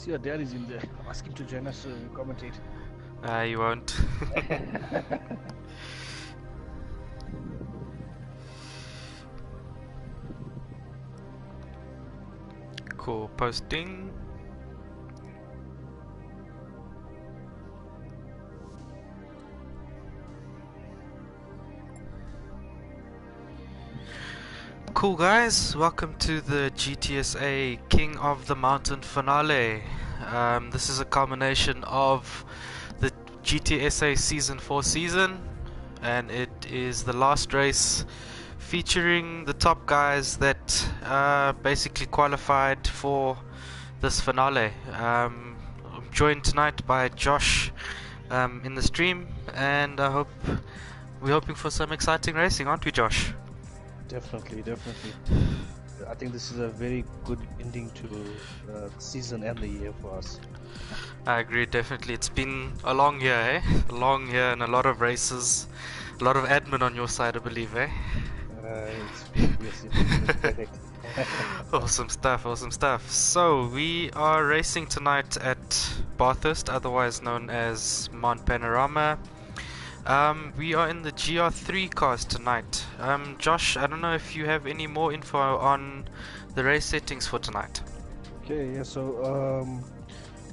see your dad is in there. Ask him to join us to commentate. You won't. Cool, posting. Cool guys, welcome to the GTSA King of the Mountain finale. This is a culmination of the GTSA Season 4 season, and it is the last race featuring the top guys that basically qualified for this finale. I'm joined tonight by Josh in the stream, and we're hoping for some exciting racing, aren't we, Josh? Definitely. I think this is a very good ending to the season and the year for us. I agree, definitely. It's been a long year, eh? A long year and a lot of races, a lot of admin on your side, I believe, eh? Yes, perfect. Awesome stuff. So, we are racing tonight at Bathurst, otherwise known as Mount Panorama. We are in the GR3 cars tonight. Josh, I don't know if you have any more info on the race settings for tonight. Okay, yeah, so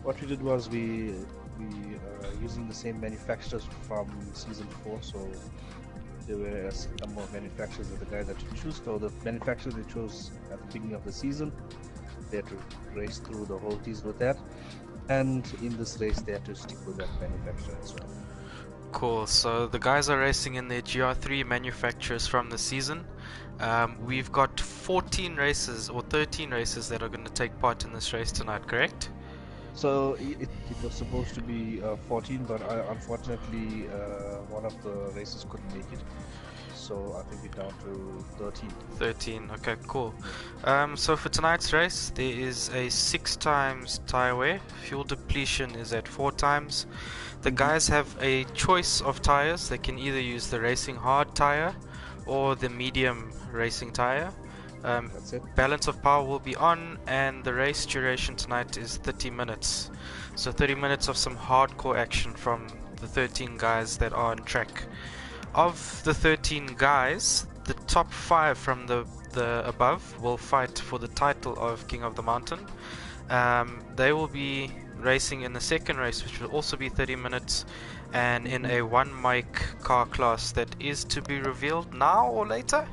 what we did was we using the same manufacturers from season 4, so there were some more manufacturers of the guys that you choose. So the manufacturers they chose at the beginning of the season, they had to race through the whole season with that, and in this race they had to stick with that manufacturer as well. Cool, so the guys are racing in their GR3 manufacturers from the season. We've got 14 races or 13 races that are going to take part in this race tonight, correct? So it was supposed to be 14, but unfortunately one of the races couldn't make it. So I think we're down to 13. 13, okay, cool. So for tonight's race, there is a 6 times tire wear. Fuel depletion is at 4 times. The guys have a choice of tires. They can either use the racing hard tire or the medium racing tire. That's it. Balance of power will be on, and the race duration tonight is 30 minutes. So 30 minutes of some hardcore action from the 13 guys that are on track. Of the 13 guys, the top 5 from the above will fight for the title of King of the Mountain. They will be racing in the second race, which will also be 30 minutes, and in a one mic car class that is to be revealed now or later.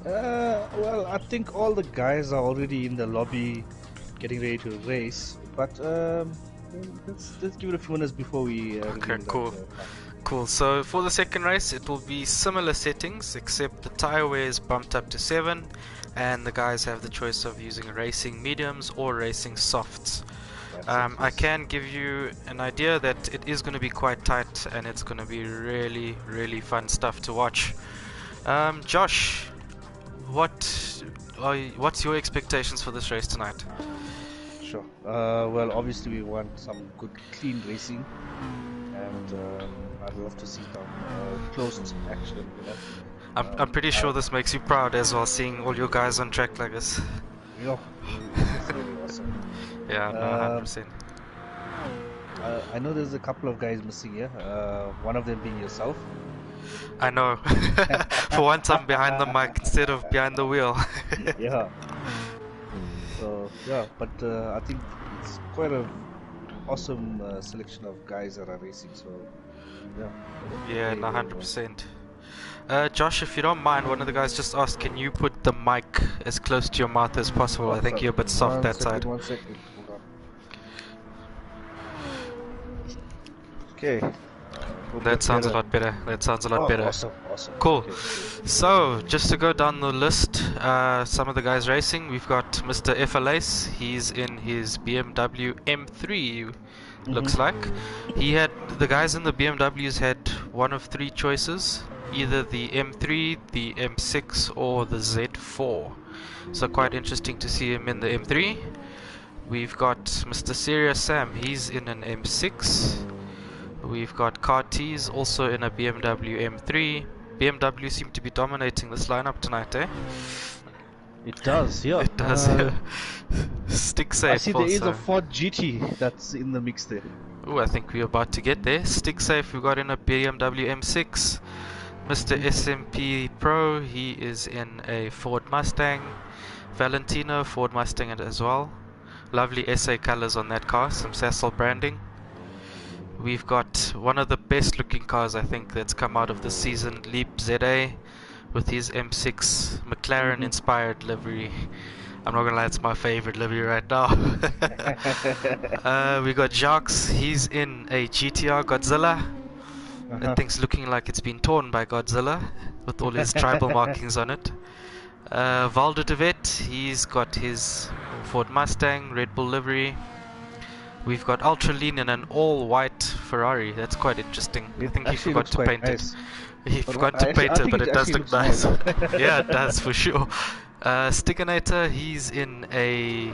Well, I think all the guys are already in the lobby getting ready to race, but let's give it a few minutes before we Okay, reveal cool. that, Cool, so for the second race it will be similar settings, except the tire wear is bumped up to 7, and the guys have the choice of using racing mediums or racing softs. I can give you an idea that it is going to be quite tight, and it's going to be really fun stuff to watch. Josh, what's your expectations for this race tonight? Sure. Well, obviously we want some good, clean racing, and I'd love to see some close action. You know? I'm pretty sure this makes you proud as well, seeing all your guys on track like this. You know, it's really awesome. Yeah, no, 100%. I know there's a couple of guys missing here. One of them being yourself. I know. For once I'm behind the mic instead of behind the wheel. Yeah. So yeah, but I think it's quite a awesome selection of guys that are racing. So yeah. Yeah, no, 100%. Josh, if you don't mind, one of the guys just asked, can you put the mic as close to your mouth as possible? I think you're a bit soft that side. 1 second. Hold on. Okay. That sounds a lot better. Awesome. Cool. Okay. So, just to go down the list, some of the guys racing, we've got Mr. FLAce. He's in his BMW M3, looks like. The guys in the BMWs had one of 3 choices, either the M3, the M6, or the Z4. So quite interesting to see him in the M3. We've got Mr. Serious Sam, he's in an M6. We've got Cartes also in a BMW M3. BMW seem to be dominating this lineup tonight, eh? It does, yeah. It does. Stick I safe see there is also. a Ford GT that's in the mix there. Oh, I think we're about to get there. Stick safe. We got in a BMW M6. Mr. SMP Pro, he is in a Ford Mustang. Valentino, Ford Mustang as well. Lovely SA colors on that car, some Sassel branding. We've got one of the best looking cars I think that's come out of the season, Leap ZA, with his M6 McLaren inspired livery. I'm not gonna lie, it's my favorite livery right now. We got Jacques, he's in a GTR Godzilla. That thing's looking like it's been torn by Godzilla, with all his tribal markings on it. Valdo de Vet, he's got his Ford Mustang, Red Bull livery. We've got Ultra Lean in an all-white Ferrari. That's quite interesting. I think he forgot to paint it. He forgot to paint it, but it does look nice. Yeah, it does for sure. Stiganator, he's in a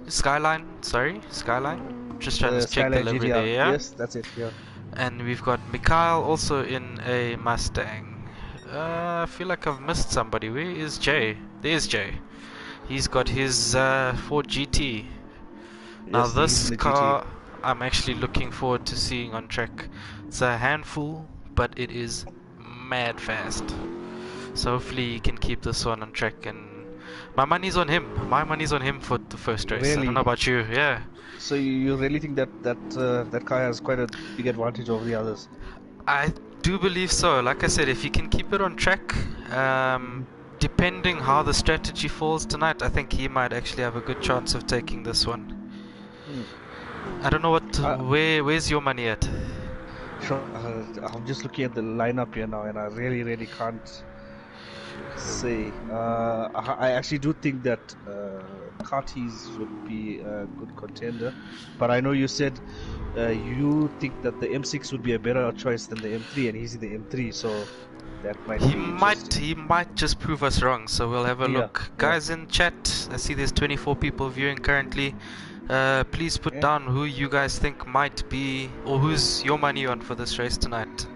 Skyline. Sorry, Skyline. Just trying to check the livery there. Yeah. Yes, that's it. Yeah. And we've got Mikhail also in a Mustang. I feel like I've missed somebody. Where is Jay? There's Jay. He's got his Ford GT. Now Yes, this car, GT. I'm actually looking forward to seeing on track. It's a handful, but it is mad fast. So hopefully he can keep this one on track, and my money's on him. My money's on him for the first race. Really? I don't know about you. Yeah. So you really think that car has quite a big advantage over the others? I do believe so. Like I said, if you can keep it on track, depending how the strategy falls tonight, I think he might actually have a good chance of taking this one. I don't know what. Where's your money at? Sure. I'm just looking at the lineup here now, and I really can't say. I actually do think that Curtis would be a good contender, but I know you said you think that the M6 would be a better choice than the M3, and he's in the M3, so that might be interesting. He might just prove us wrong. So we'll have a look, guys in chat. I see there's 24 people viewing currently. Please put down who you guys think might be, or who's your money on for this race tonight.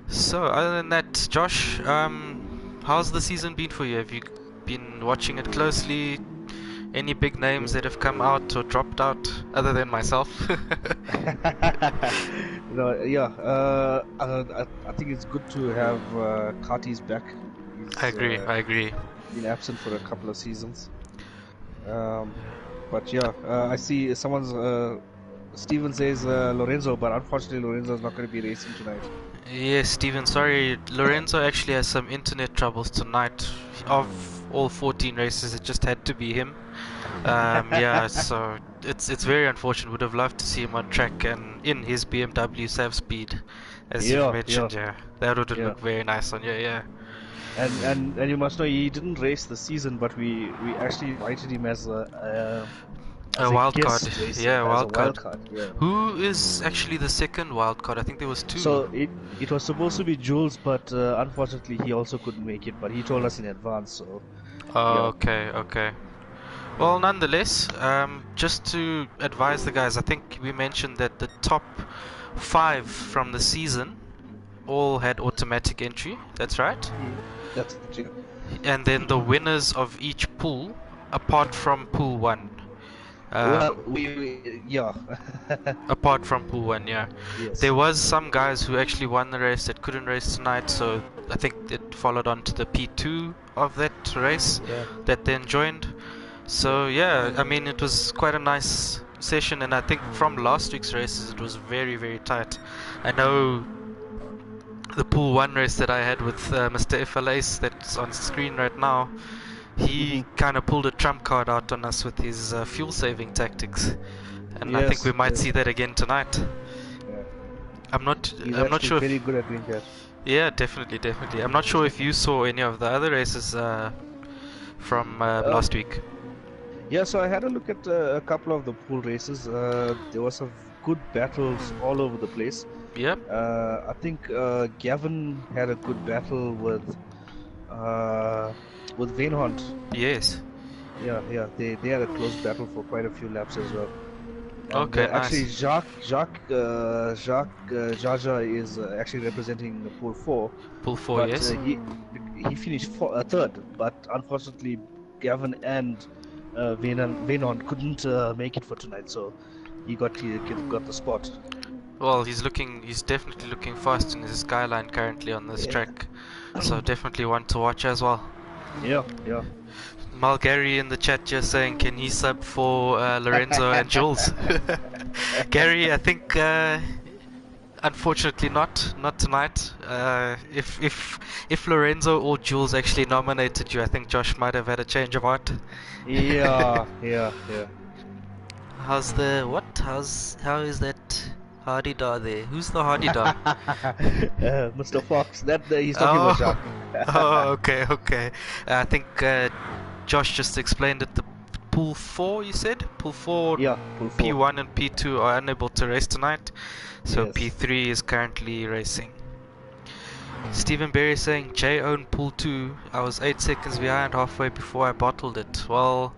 So other than that, Josh, how's the season been for you? Have you been watching it closely? Any big names that have come out or dropped out, other than myself? No, yeah, I think it's good to have Curtis back. I agree. Been absent for a couple of seasons. But yeah, I see Steven says Lorenzo, but unfortunately Lorenzo's not going to be racing tonight. Yes, Steven, sorry. Lorenzo actually has some internet troubles tonight. Of all 14 races, it just had to be him. Yeah, so it's very unfortunate. Would have loved to see him on track and in his BMW Sav Speed, as you mentioned. Yeah, that would look very nice on you. Yeah. And you must know he didn't race the season, but we actually invited him as a wild card. Yeah, wild card. Yeah. Who is actually the second wild card? I think there was two. So it was supposed to be Jules, but unfortunately he also couldn't make it. But he told us in advance. So. Okay. Well, nonetheless, just to advise the guys, I think we mentioned that the top 5 from the season all had automatic entry. That's right. That's true. And then the winners of each pool, apart from pool 1. Yeah. Apart from pool 1, yeah. Yes. There was some guys who actually won the race that couldn't race tonight, so I think it followed on to the P2 of that race that then joined. So yeah, I mean, it was quite a nice session, and I think from last week's races it was very tight. I know the pool 1 race that I had with Mr. FLAce that's on screen right now, he kind of pulled a trump card out on us with his fuel saving tactics, and I think we might see that again tonight. Yeah. I'm not sure if, very good at doing that. Yeah, definitely. I'm not sure if you saw any of the other races from last week. Yeah, so I had a look at a couple of the pool races. There were some good battles all over the place. Yep. I think Gavin had a good battle with Vainhunt. Yes. Yeah, they had a close battle for quite a few laps as well. And, okay, actually, nice. Jacques Jaja is actually representing the pool 4. Pool 4, but, yes. he finished third, but unfortunately, Gavin and Venon couldn't make it for tonight, so he got the spot. Well, he's definitely looking fast in his skyline currently on this track, so definitely one to watch as well. Yeah, yeah. Gary in the chat just saying, can he sub for Lorenzo and Jules? Gary, I think unfortunately not tonight. If Lorenzo or Jules actually nominated you, I think Josh might have had a change of heart. Yeah. How is that Hardy-Dar there? Who's the Hardy-Dar? Mr. Fox. He's talking about Jacques. Oh, okay. I think Josh just explained it. The Pool 4, you said? Pool 4, Yeah, Pool 4. P1 and P2 are unable to race tonight, so Yes. P3 is currently racing. Stephen Berry saying, Jay owned Pool 2. I was 8 seconds behind halfway before I bottled it. Well,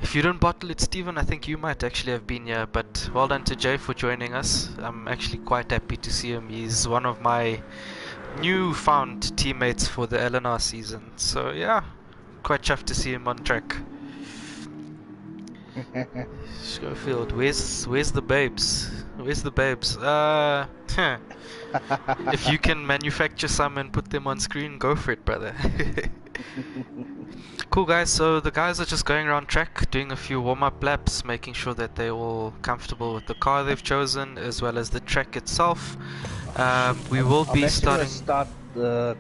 if you didn't bottle it, Stephen, I think you might actually have been here, but well done to Jay for joining us. I'm actually quite happy to see him. He's one of my newfound teammates for the LNR season, so yeah, quite chuffed to see him on track. Schofield, where's the babes? Where's the babes? If you can manufacture some and put them on screen, go for it, brother. Cool, guys. So the guys are just going around track, doing a few warm-up laps, making sure that they're all comfortable with the car they've chosen, as well as the track itself. We will be starting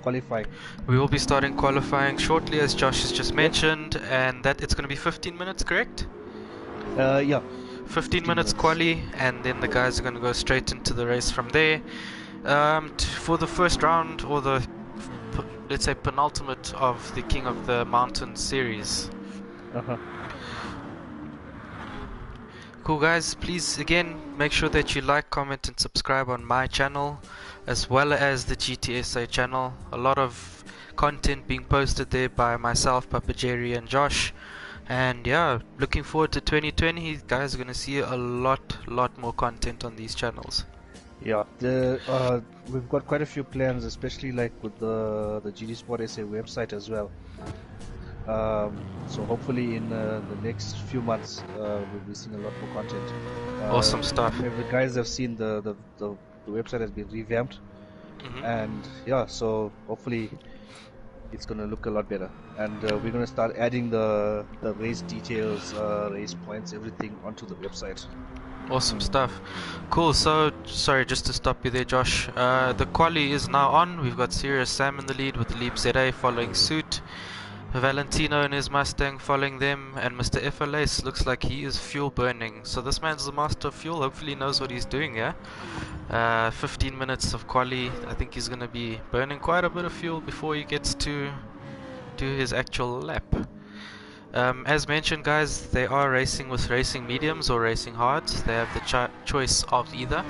qualifying. We will be starting qualifying shortly, as Josh has just mentioned, and that it's going to be 15 minutes, correct? Yeah. 15 minutes quali, and then the guys are going to go straight into the race from there. For the first round, or the let's say penultimate of the King of the Mountain series. Cool, guys. Please again make sure that you like, comment and subscribe on my channel as well as the GTSA channel. A lot of content being posted there by myself, Papa Jerry and Josh. And yeah, looking forward to 2020. You guys are going to see a lot more content on these channels. Yeah, we've got quite a few plans, especially like with the GT Sport SA website as well. So hopefully in the next few months we'll be seeing a lot more content. Awesome stuff. If the guys have seen the website has been revamped, and yeah, so hopefully it's gonna look a lot better, and we're gonna start adding the race details, race points, everything onto the website. Awesome stuff. Cool. So sorry, just to stop you there, Josh. The quali is now on. We've got Serious Sam in the lead with Leap ZA following suit. Valentino and his Mustang following them, and Mr. FLS looks like he is fuel burning. So this man's the master of fuel. Hopefully he knows what he's doing, yeah? 15 minutes of quali. I think he's going to be burning quite a bit of fuel before he gets to do his actual lap. As mentioned, guys, they are racing with racing mediums or racing hards. They have the choice of either.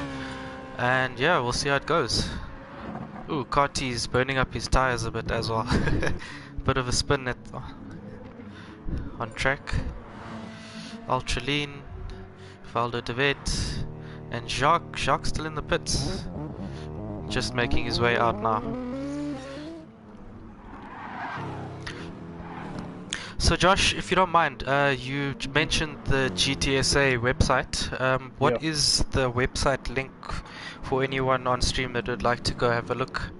And yeah, we'll see how it goes. Ooh, Carty's burning up his tires a bit as well. Bit of a spin on track. Ultra Lean, Valdo de Vet, and Jacques still in the pits, just making his way out now. So Josh, if you don't mind, you mentioned the GTSA website. What is the website link for anyone on stream that would like to go have a look?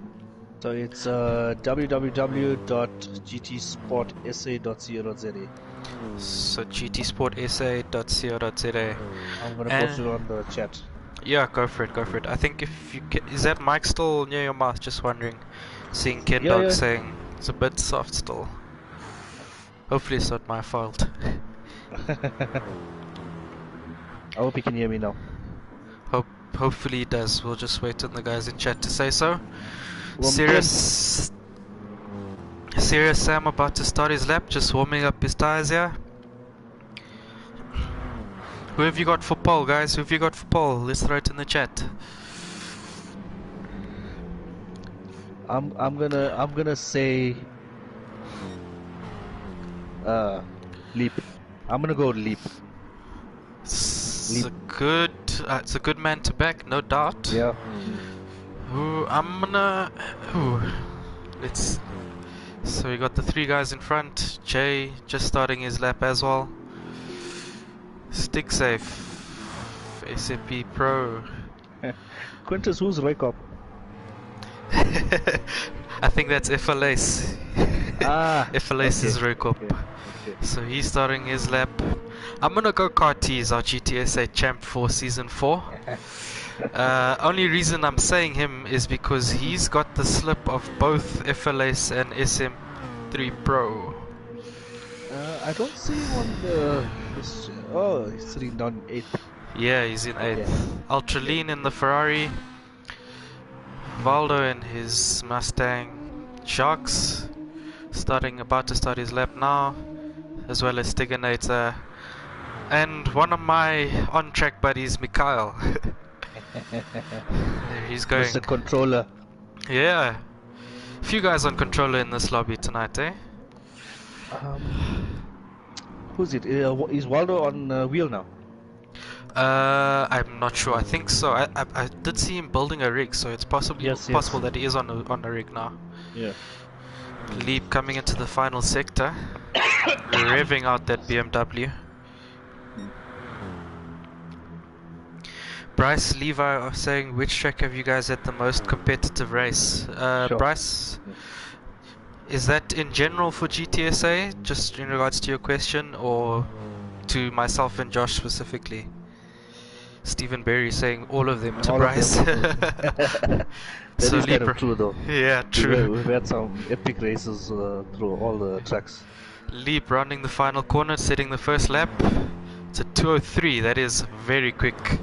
So it's www.gtsportsa.co.za. So gtsportsa.co.za. I'm gonna post it on the chat. Yeah, go for it. I think if you can, is that mic still near your mouth? Just wondering. Seeing Ken Dog saying it's a bit soft still. Hopefully it's not my fault. I hope you can hear me now. Hopefully it does. We'll just wait on the guys in chat to say so. Serious Sam about to start his lap, just warming up his tires here. Who have you got for pole, guys? Who have you got for pole? Let's throw it in the chat. I'm gonna say Leap. I'm gonna go Leap. It's a good man to back, no doubt. Yeah. Let's So we got the three guys in front. Jay just starting his lap as well. Stick safe. SMP Pro. Quintus, who's Roykop? I think that's FLAce. Ah, FLAce is Roykop. Okay. So he's starting his lap. I'm gonna go Cartes, our GTSA champ for season 4. Only reason I'm saying him is because he's got the slip of both FLS and SM3 Pro. I don't see him on the. Oh, he's sitting down 8th. Yeah, he's in 8th. Okay. Ultra Lean in the Ferrari. Valdo in his Mustang. Sharks about to start his lap now, as well as Stiganator. And one of my on-track buddies, Mikhail. There he's going. Mr. Controller. Yeah. A few guys on controller in this lobby tonight, eh? Who's it? Is Waldo on wheel now? I'm not sure. I think so. I did see him building a rig, so it's possibly possible that he is on a rig now. Yeah. Leap coming into the final sector, revving out that BMW. Bryce Levi are saying, which track have you guys had the most competitive race? Sure. Bryce, is that in general for GTSA, just in regards to your question, or to myself and Josh specifically? Stephen Berry saying all of them to All Bryce. That So is kind Libra. of true though. Yeah, true. We've had some epic races through all the tracks. Leap rounding the final corner, setting the first lap. It's a 2:03. That is very quick.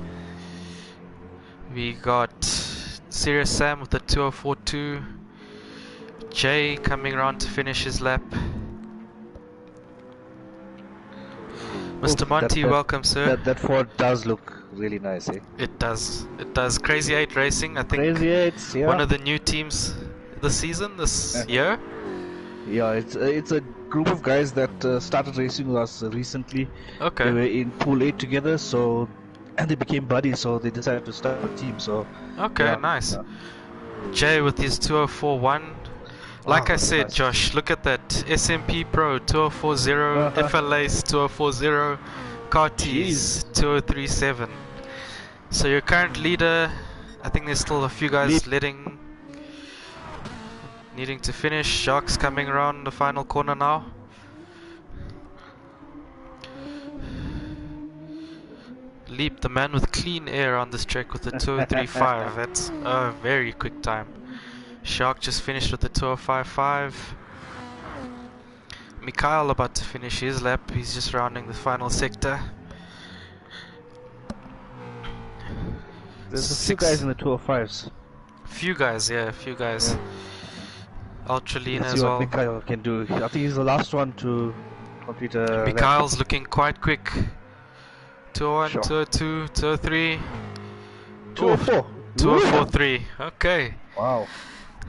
We got Serious Sam with the 2:04.2. Jay coming around to finish his lap. Mr. Monty, welcome, sir. That Ford does look really nice, eh? It does. It does. Crazy 8 Racing, I think. Crazy 8s, yeah. One of the new teams this season, this year. Yeah, it's a group of guys that started racing with us recently. Okay. They were in Pool 8 together, and they became buddies, so they decided to start a team. So. Okay, yeah, nice. Yeah. Jay with his 2:04.1. Like I said, nice. Josh, look at that. SMP Pro 2:04.0, FLA's 2:04.0, Cartes 2:03.7. So your current leader, I think there's still a few guys needing to finish. Sharks coming around the final corner now. Leap, the man with clean air on this track with the 2:03.5. That's a very quick time. Shark just finished with the 2:05.5. Mikhail about to finish his lap. He's just rounding the final sector. There's a few guys in the 205s. Few guys, yeah, a few guys. Ultra Lean Let's as see well. what Mikhail can do. I think he's the last one to complete a. Mikhail's looking quite quick. 2:01, Sure. 2:02, 2:03. 204. 2:04.3. Okay. Wow.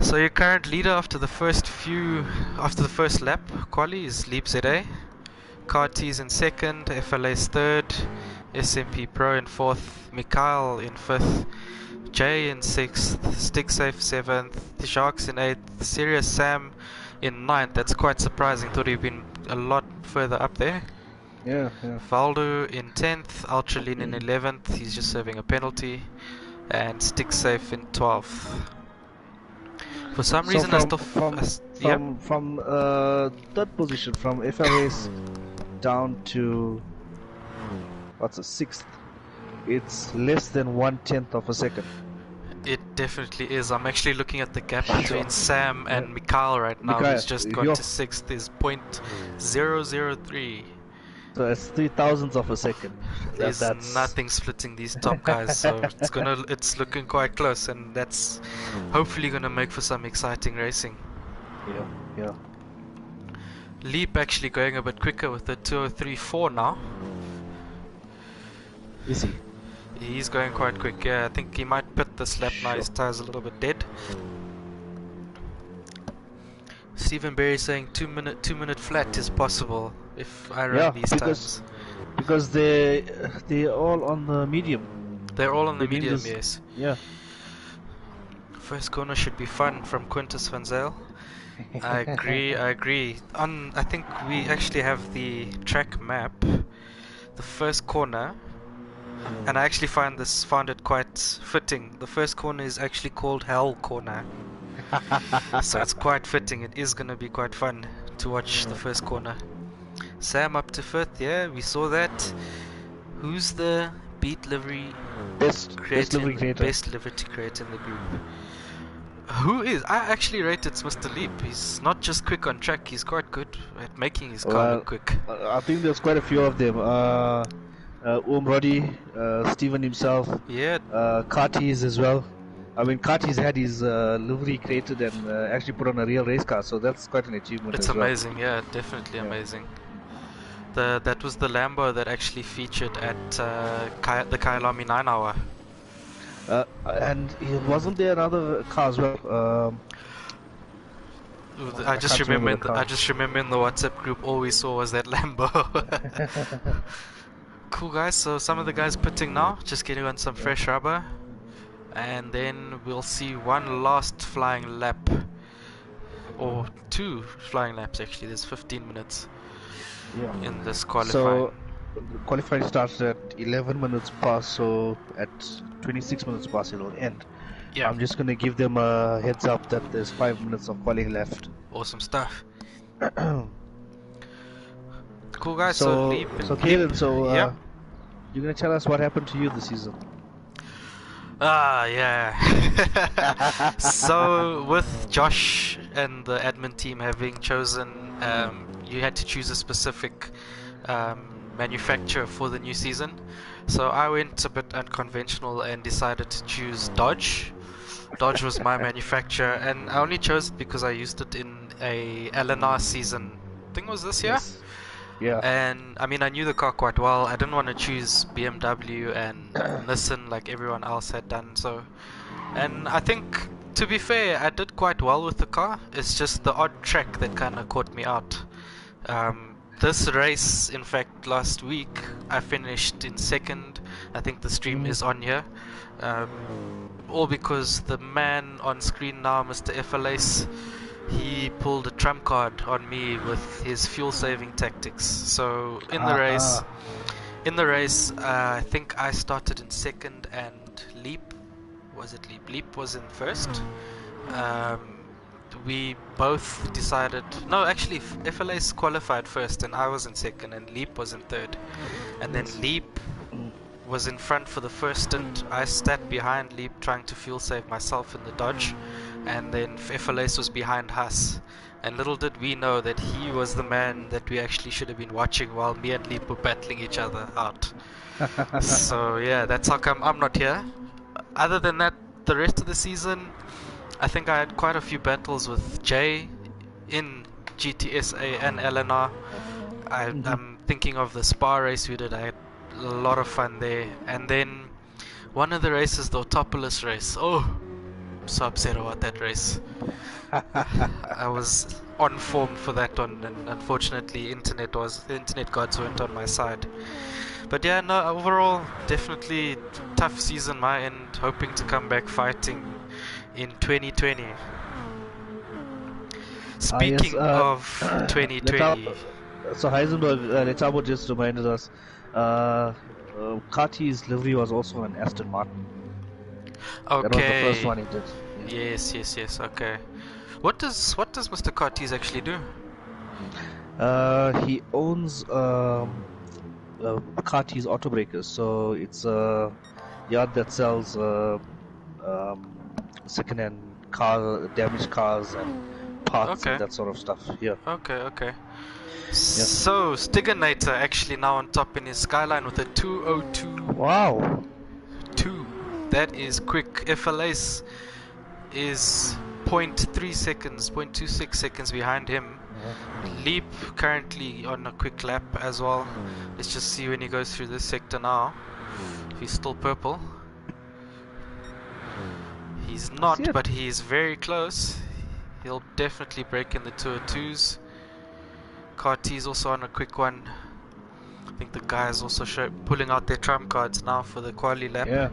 So your current leader after the first lap, quali, is Leap ZA. Cartes in second, FLA's third, SMP Pro in fourth, Mikhail in fifth, Jay in sixth, Sticksafe seventh, the Sharks in eighth, Serious Sam in ninth. That's quite surprising. Thought he'd been a lot further up there. Yeah. Valdo in 10th, Ultra Lean in 11th. He's just serving a penalty, and Sticksafe in 12th. For some reason, I still from third position, from FLA's down to what's a 6th, it's less than 1/10 of a second. It definitely is. I'm actually looking at the gap between Sam and Mikhail right now. Mikhail, Who's just got to 6th is .003. So it's 3,000ths of a second. There's That's nothing splitting these top guys, so it's looking quite close, and that's hopefully gonna make for some exciting racing. Yeah. Leap actually going a bit quicker with the 2:03.4 now. Is he? He's going quite quick. Yeah, I think he might pit this lap now. His tire's a little bit dead. Stephen Berry saying 2 minute flat is possible if I run these times. Because they're all on the medium. They're all on the The medium, mediums- yes. Yeah. First corner should be fun from Quintus van Zyl. I agree, I agree. I think we actually have the track map. The first corner, and I actually found it quite fitting. The first corner is actually called Hell Corner. So it's quite fitting. It is gonna be quite fun to watch the first corner. Sam up to fifth, yeah, we saw that. Who's the best livery creator in the group? Who is? I actually rated Mr. Leap. He's not just quick on track, he's quite good at making his car look quick. I think there's quite a few of them. Roddy, Steven himself, Yeah. Kartis as well. I mean, Kartis had his livery created and actually put on a real race car, so that's quite an achievement. It's as amazing, well. yeah, definitely amazing. That was the Lambo that actually featured at the Kyalami 9 Hour. And wasn't there another car as well? I just remember in the WhatsApp group all we saw was that Lambo. Cool guys, so some of the guys pitting now, just getting on some fresh rubber, and then we'll see one last flying lap, or two flying laps actually. There's 15 minutes in this qualifying. So qualifying starts at 11 minutes past, so at 26 minutes past it will end. Yeah. I'm just gonna give them a heads up that there's 5 minutes of qualifying left. Awesome stuff. Cool guys, so Kaden, yeah. You're gonna tell us what happened to you this season? Yeah. So with Josh and the admin team having chosen, you had to choose a specific manufacturer for the new season. So I went a bit unconventional and decided to choose Dodge. Dodge was my manufacturer, and I only chose it because I used it in a LNR season. I think it was this year. Yes. Yeah. And I mean, I knew the car quite well. I didn't want to choose BMW and Nissan like everyone else had done. So, and I think, to be fair, I did quite well with the car. It's just the odd track that kind of caught me out. This race, in fact, last week I finished in second. I think the stream is on here. All because the man on screen now, Mr. FLAce, he pulled a trump card on me with his fuel saving tactics. So in the race, I think I started in second and Leap was in first. We both decided, no, actually FLA's qualified first and I was in second and Leap was in third, and then Leap was in front for the first stint. I sat behind Leap trying to fuel save myself in the Dodge, and then FLA's was behind Haas, and little did we know that he was the man that we actually should have been watching while me and Leap were battling each other out. So yeah, that's how come I'm not here. Other than that, the rest of the season, I think I had quite a few battles with Jay in GTSA and LNR. I'm thinking of the Spa race we did. I had a lot of fun there. And then one of the races, the Autopolis race. Oh, I'm so upset about that race. I was on form for that one, and unfortunately the internet gods weren't on my side. But yeah, no, overall definitely tough season my end, hoping to come back fighting in 2020. Speaking of 2020, so Heisenberg, Letabo just reminded us, Karti's livery was also an Aston Martin. Okay. That was the first one he did. Yeah. Yes. Okay. What does Mr. Kartis actually do? He owns Kartis Auto Breakers, so it's a yard that sells second-hand damaged cars and parts and that sort of stuff. Yeah. Okay. So Stiganator actually now on top in his Skyline with a 202. Wow. 2. That is quick. FLAce is 0.26 seconds behind him. Leap currently on a quick lap as well. Let's just see when he goes through this sector now. If he's still purple. He's not, but he's very close. He'll definitely break in the 202s. Karti's also on a quick one. I think the guys also pulling out their trump cards now for the quali lap.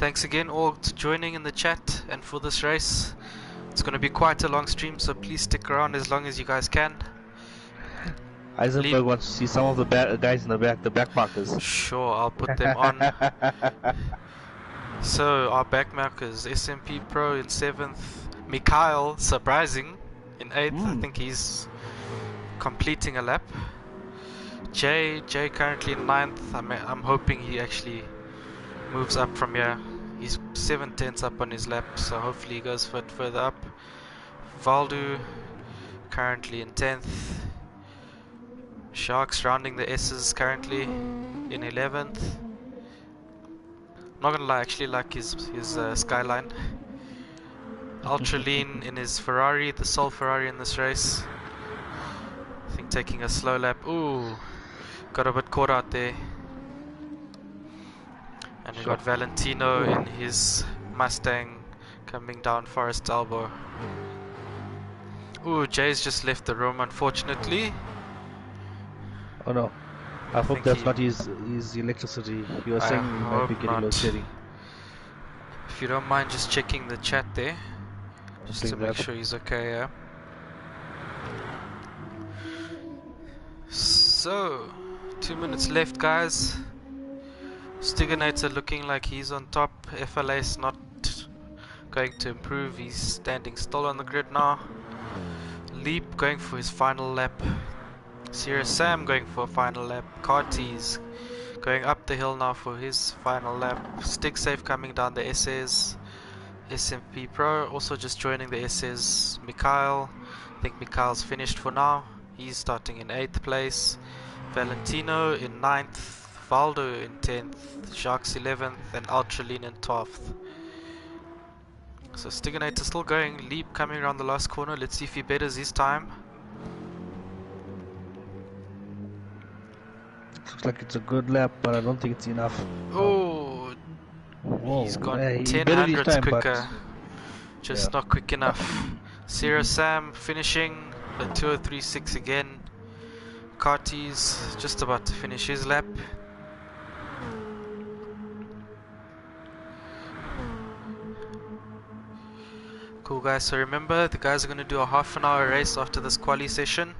thanks again all to joining in the chat and for this race. It's going to be quite a long stream, so please stick around as long as you guys can. Eisenberg wants to see some of the guys in the back markers. Sure, I'll put them on. So our back markers: SMP Pro in 7th, Mikhail surprising in 8th. I think he's completing a lap. Jay currently in 9th. I'm hoping he actually moves up from here. He's 7/10 up on his lap, so hopefully he goes further up. Valdu currently in 10th. Sharks rounding the S's currently in 11th. Not gonna lie, I actually like his Skyline. Ultraline in his Ferrari, the sole Ferrari in this race. I think taking a slow lap. Ooh, got a bit caught out there. And we got Valentino in his Mustang coming down Forest Elbow. Ooh, Jay's just left the room, unfortunately. Oh no. I hope that's not his electricity. You were saying he might be getting load shedding. If you don't mind just checking the chat there, just to make sure he's okay, yeah? So, 2 minutes left, guys. Stiganator looking like he's on top. FLA's not going to improve. He's standing still on the grid now. Leap going for his final lap. Sirius Sam going for a final lap. Carties going up the hill now for his final lap. Stick Safe coming down the SS. SMP Pro also just joining the SS. Mikhail, I think Mikhail's finished for now. He's starting in 8th place. Valentino in 9th. Valdo in 10th. Jacques 11th. And Ultraline in 12th. So Stiganator still going. Leap coming around the last corner. Let's see if he betters his time. Looks like it's a good lap, but I don't think it's enough. Oh, whoa. He's gone He 10 bettered his hundredths time, quicker. Just not quick enough. Sierra Sam finishing the 2:03.6 again. Carties just about to finish his lap. Cool, guys. So remember, the guys are going to do a half-an-hour race after this quali session.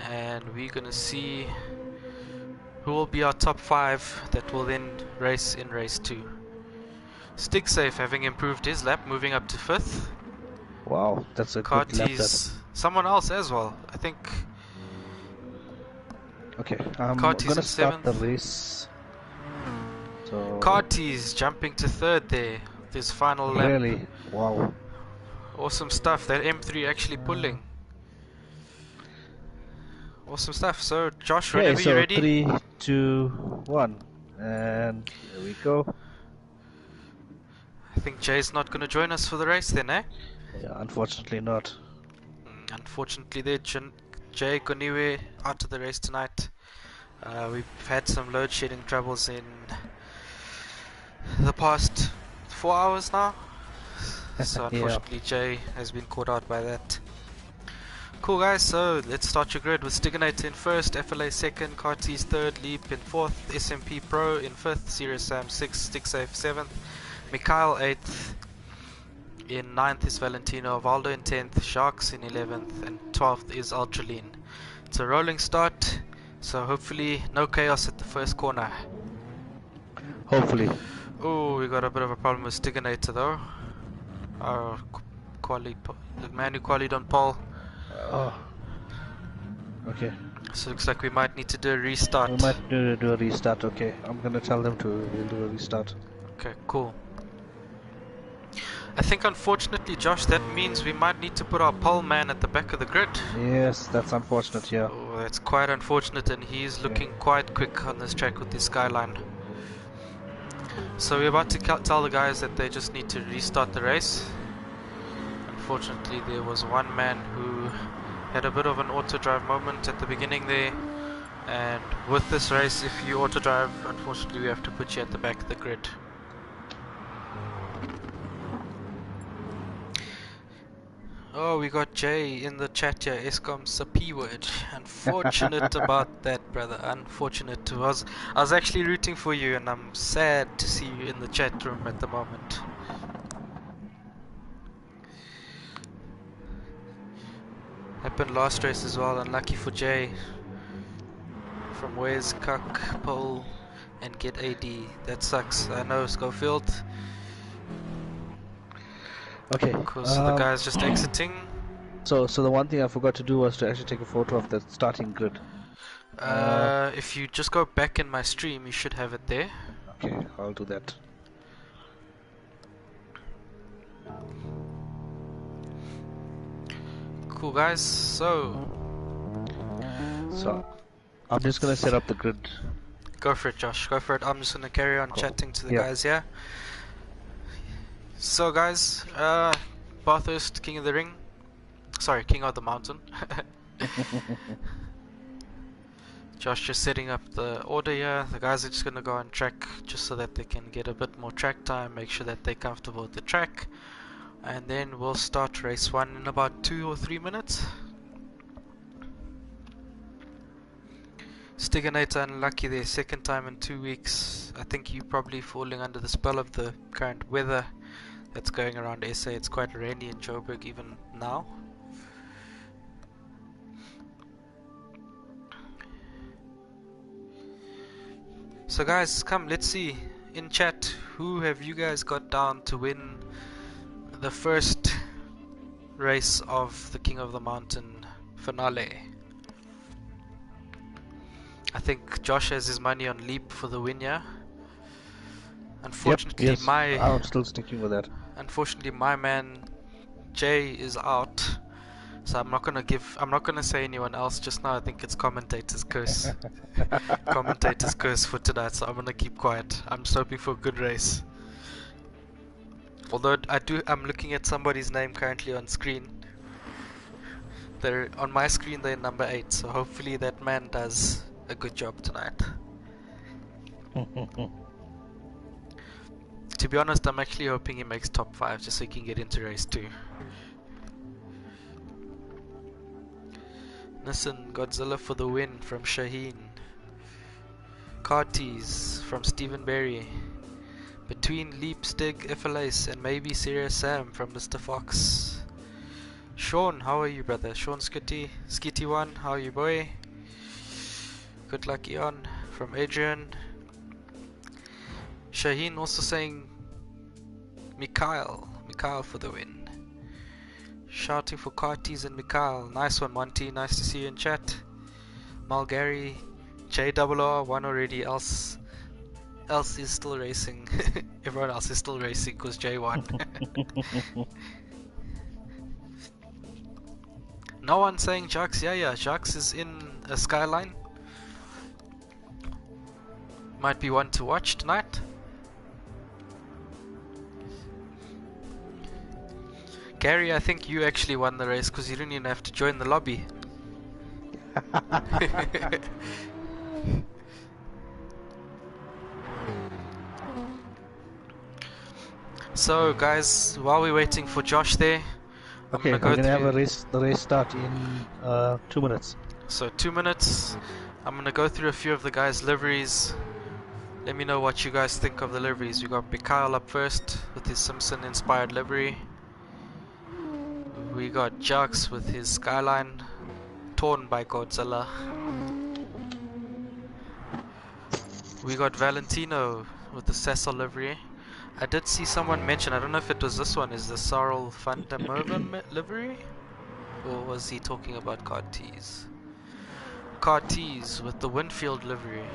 And we're gonna see who will be our top 5 that will then race in race 2. Stick Safe having improved his lap, moving up to 5th. Wow, that's a good lap. Someone else as well, I think. Okay, I'm Carties gonna in start 7th. the race. So Carties jumping to 3rd there with his final lap. really, wow, Awesome stuff. That M3 actually pulling. Awesome stuff. So Josh, whenever you're ready. 3, 2, 1, and here we go. I think Jay's not going to join us for the race then, eh? Yeah, unfortunately not. Unfortunately, there, Jay Koniwe out of the race tonight. We've had some load shedding troubles in the past 4 hours now. So unfortunately, Jay has been caught out by that. Cool, guys, so let's start your grid with Stiganator in 1st, FLA 2nd, Carties 3rd, Leap in 4th, SMP Pro in 5th, Sirius Sam 6th, Stick Safe 7th, Mikhail 8th, in 9th is Valentino, Valdo in 10th, Sharks in 11th, and 12th is Ultraline. It's a rolling start, so hopefully no chaos at the first corner. Hopefully. Oh, we got a bit of a problem with Stiganator though. Our the man who qualied on pole. Oh. Okay. So looks like we might need to do a restart. We might do a restart, okay. I'm gonna tell them to do a restart. Okay, cool. I think unfortunately, Josh, that means we might need to put our pole man at the back of the grid. Yes, that's unfortunate, yeah. Oh, that's quite unfortunate, and he's looking quite quick on this track with his Skyline. So we're about to tell the guys that they just need to restart the race. Unfortunately, there was one man who had a bit of an auto-drive moment at the beginning there, and with this race, if you auto-drive, unfortunately we have to put you at the back of the grid. Oh, we got Jay in the chat here. Escom's a P word. Unfortunate about that, brother. Unfortunate. I was actually rooting for you, and I'm sad to see you in the chat room at the moment. Happened last race as well. Unlucky for Jay. From Where's Cuck, pole, and get AD. That sucks. I know, Schofield. Okay. Because the guy's just exiting. So the one thing I forgot to do was to actually take a photo of the starting grid. If you just go back in my stream, you should have it there. Okay, I'll do that. Cool, guys. So I'm just gonna set up the grid. go for it, Josh. Go for it. I'm just gonna carry on chatting to the guys here. So, guys, Bathurst, King of the Ring. Sorry, King of the Mountain. Josh just setting up the order here. The guys are just gonna go on track just so that they can get a bit more track time, make sure that they're comfortable with the track, and then we'll start race 1 in about 2 or 3 minutes. Stiganator unlucky there, second time in 2 weeks. I think you're probably falling under the spell of the current weather that's going around SA. It's quite rainy in Joburg even now. So guys, come, let's see in chat, who have you guys got down to win the first race of the King of the Mountain finale? I think Josh has his money on Leap for the win, yeah? Unfortunately, Yep, yes, I'm still sticking with that. Unfortunately, my man Jay is out, so I'm not gonna say anyone else just now. I think it's commentator's curse. Commentator's curse for tonight, so I'm gonna keep quiet. I'm just hoping for a good race. Although I'm looking at somebody's name currently on screen. They're on my screen. They're number 8, so hopefully that man does a good job tonight. To be honest, I'm actually hoping he makes top 5 just so he can get into race 2. Nissan Godzilla for the win from Shaheen. Carties from Stephen Berry. Between Leap, Stig, FLAce, and maybe Serious Sam from Mr. Fox. Sean, how are you, brother? Sean Skitty1, how are you, boy? Good luck, Eon from Adrian. Shaheen also saying Mikhail for the win. Shouting for Carties and Mikhail. Nice one, Monty. Nice to see you in chat. Malgary, JRR, one already. Else is still racing. Everyone else is still racing because Jay won. No one saying Jacques. Yeah, Jacques is in a Skyline. Might be one to watch tonight. Gary, I think you actually won the race because you didn't even have to join the lobby. So guys, while we're waiting for Josh there, we're gonna have the race start in 2 minutes. So 2 minutes. I'm gonna go through a few of the guys' liveries. Let me know what you guys think of the liveries. We got Mikhail up first with his Simpson inspired livery. We got Jux with his Skyline torn by Godzilla. We got Valentino with the Cecil livery. I did see someone mention, I don't know if it was this one, is the Sarl Fantamova livery? Or was he talking about Carties? Carties with the Winfield livery.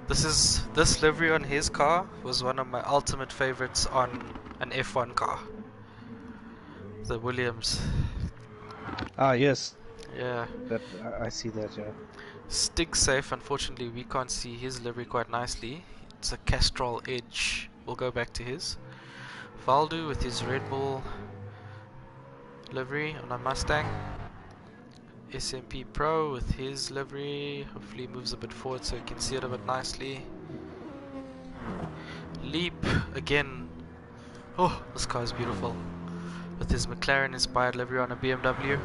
This livery on his car was one of my ultimate favorites on an F1 car. The Williams. Ah, yes. Yeah. I see that, yeah. Stig safe, unfortunately we can't see his livery quite nicely. It's a Castrol Edge. We'll go back to his. Valdu with his Red Bull livery on a Mustang. SMP Pro with his livery. Hopefully he moves a bit forward so you can see it a bit nicely. Leap again. Oh, this car is beautiful. with his McLaren inspired livery on a BMW.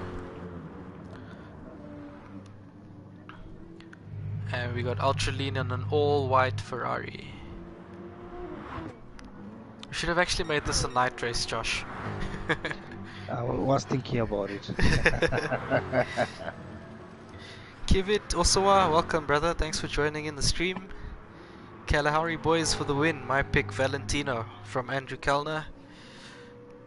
And we got Ultra Lean on an all white Ferrari. We should have actually made this a night race, Josh. I was thinking about it. Kivit Osawa, welcome brother, thanks for joining in the stream. Kalahari boys for the win, my pick Valentino from Andrew Kellner.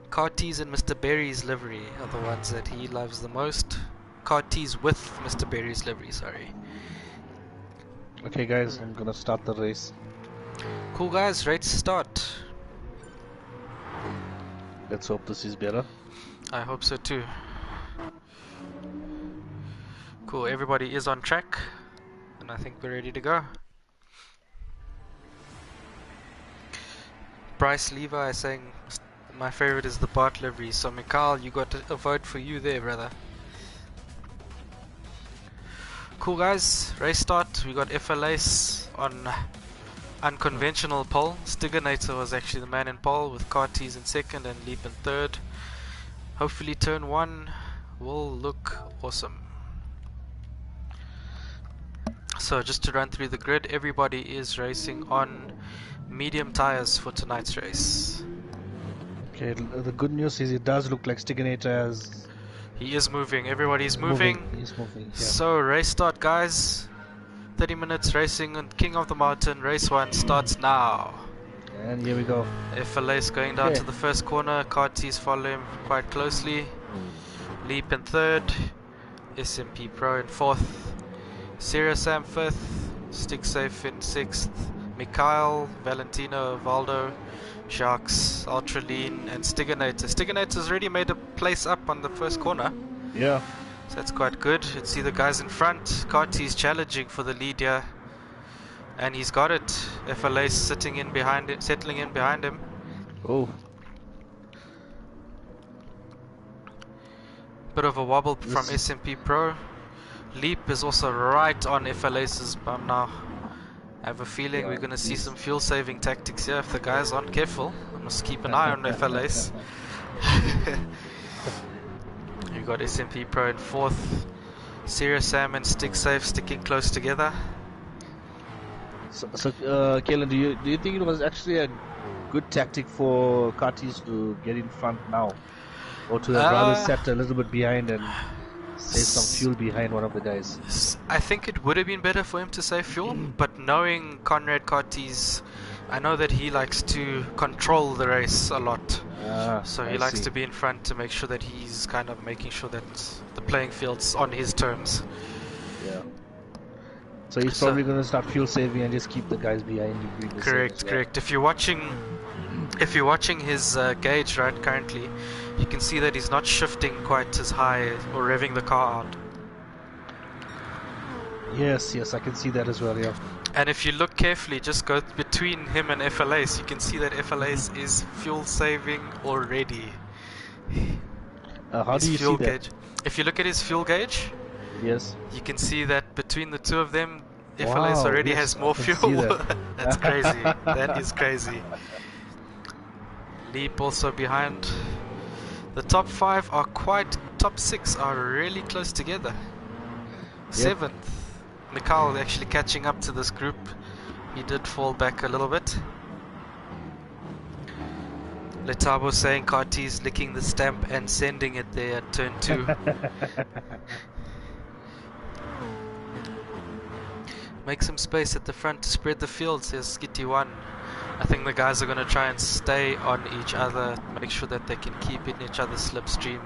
Carties and Mr. Berry's livery are the ones that he loves the most. Carties with Mr. Berry's livery, sorry. Okay guys, I'm gonna start the race. Cool guys, ready to start. Let's hope this is better. I hope so too. Cool, everybody is on track, and I think we're ready to go. Bryce Levi saying my favorite is the Bart livery, so Mikhail, you got a vote for you there, brother. Cool guys, race start. We got FLAs on unconventional pole. Stiganator was actually the man in pole with Carties in second and Leap in third. Hopefully turn 1 will look awesome. So just to run through the grid, everybody is racing on medium tires for tonight's race. Okay, the good news is it does look like Stiganator has... He is moving, everybody's moving. He's moving, yeah. So race start guys. 30 minutes racing on King of the Mountain. Race 1 starts now. And here we go. FLA's going down to the first corner. Carties follow him quite closely. Leap in third. SMP Pro in fourth. Serious Sam fifth. Stick Safe in sixth. Mikhail, Valentino, Valdo, Sharks, Ultra Lean, and Stiganator. Stiganator's already made a place up on the first corner. Yeah. So that's quite good. You see the guys in front. Carty's challenging for the lead here. And he's got it. FLA's sitting in behind it, settling in behind him. Oh. Bit of a wobble from SMP Pro. Leap is also right on FLA's bum now. I have a feeling we're going to see some fuel saving tactics here if the guys aren't careful. I must keep an eye on FLA's. You got SMP Pro in fourth. Serious Sam and Stick Safe sticking close together. So Kalen, do you think it was actually a good tactic for Carties to get in front now, or to have rather sat a little bit behind and save some fuel behind one of the guys? I think it would have been better for him to save fuel, but knowing Conrad Carties, I know that he likes to control the race a lot. So he likes to be in front to make sure that he's kind of making sure that the playing field's on his terms. Yeah. So he's probably going to start fuel saving and just keep the guys behind him doing the Correct, same as well. correct. If you're watching his gauge right currently, you can see that he's not shifting quite as high or revving the car out. Yes, yes, I can see that as well, yeah. And if you look carefully, just go between him and FLA's, you can see that FLA's is fuel saving already. How do you see that? Gauge. If you look at his fuel gauge, yes, you can see that between the two of them, FLA's already has more fuel. That. That's crazy. That is crazy. Leap also behind. The top 5 are top 6 are really close together. 7th. Mikhail actually catching up to this group. He did fall back a little bit. Letabo saying Carties licking the stamp and sending it there at turn 2. Make some space at the front to spread the field, says Skitty1. I think the guys are going to try and stay on each other, make sure that they can keep in each other's slipstream,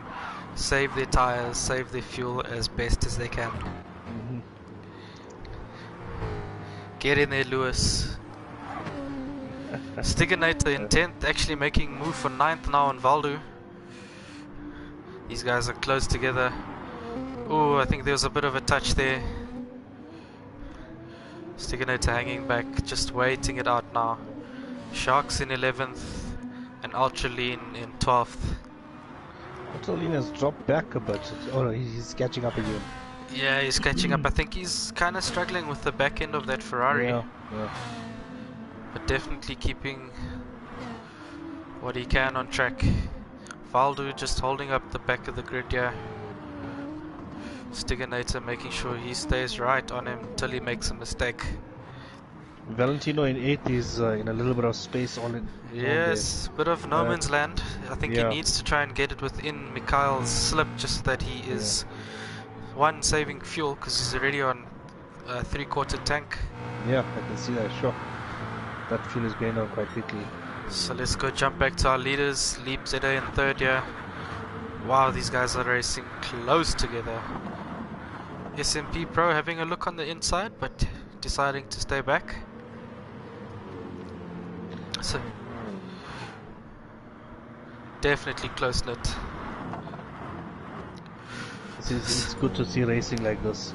save their tires, save their fuel as best as they can. Get in there, Lewis. Stiganator in 10th, actually making move for 9th now on Valdo. These guys are close together. Oh, I think there was a bit of a touch there. Stiganator hanging back, just waiting it out now. Sharks in 11th and Ultra Lean in 12th. Ultra Lean has dropped back a bit. Oh no, he's catching up again. Yeah, he's catching up. I think he's kind of struggling with the back end of that Ferrari. Yeah. But definitely keeping what he can on track. Valdu just holding up the back of the grid here. Stiganator making sure he stays right on him till he makes a mistake. Valentino in 8th is in a little bit of space all in. Yes, bit of no man's land. I think he needs to try and get it within Mikhail's slip just so that he is one, saving fuel because he's already on a 3/4 tank. Yeah, I can see that, sure. That fuel is going down quite quickly. So let's go jump back to our leaders. Leap Zeta in 3rd here. Wow, these guys are racing close together. SMP Pro having a look on the inside but deciding to stay back. So definitely close knit. It's good to see racing like this.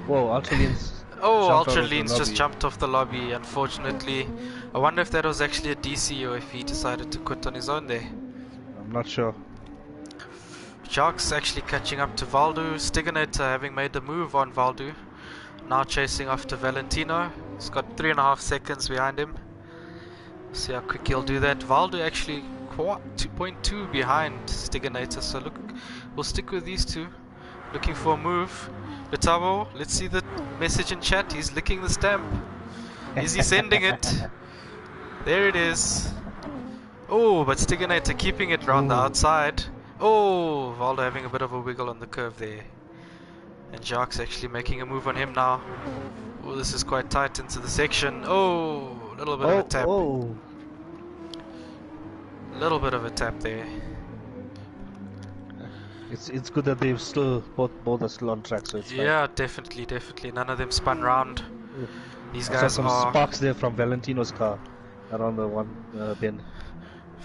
Whoa, Ultraleans. Oh, Ultraleans just jumped off the lobby, unfortunately. I wonder if that was actually a DC or if he decided to quit on his own there. I'm not sure. Sharks actually catching up to Valdu. Stiganator having made the move on Valdu. Now chasing after Valentino. He's got 3.5 seconds behind him. See how quick he'll do that. Valdu actually 2.2 behind Stiganator. So look, we'll stick with these two. Looking for a move. Letabo, let's see the message in chat. He's licking the stamp. Is he sending it? There it is. Oh, but Stiganator keeping it round the outside. Oh, Valdo having a bit of a wiggle on the curve there. And Jacques actually making a move on him now. Oh, this is quite tight into the section. Oh, a little bit of a tap. A little bit of a tap there. It's good that they've still both are still on track, so it's fine. Yeah, definitely. None of them spun round. These guys I saw some sparks there from Valentino's car around the one bin.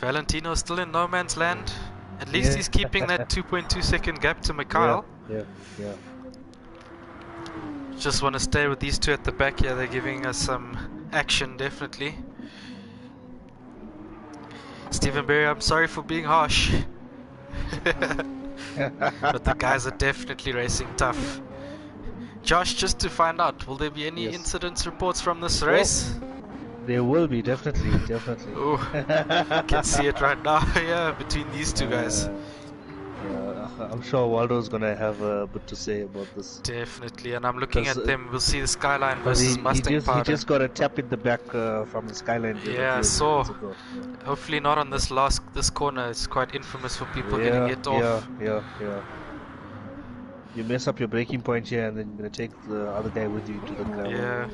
Valentino's still in no man's land. At least he's keeping that 2.2 second gap to Mikhail. Yeah. Just want to stay with these two at the back. Yeah, they're giving us some action, definitely. Stephen Berry, I'm sorry for being harsh. But the guys are definitely racing tough. Josh, just to find out, will there be any incidents reports from this race? There will be, definitely. Oh, can see it right now. Yeah, between these two guys. I'm sure Waldo's gonna have a bit to say about this. Definitely, and I'm looking at them. We'll see the Skyline versus Mustang Powder. He just got a tap in the back from the Skyline. Yeah, I saw. Hopefully not on this corner. It's quite infamous for people getting hit off. Yeah. You mess up your braking point here, and then you're gonna take the other guy with you to the ground. Yeah.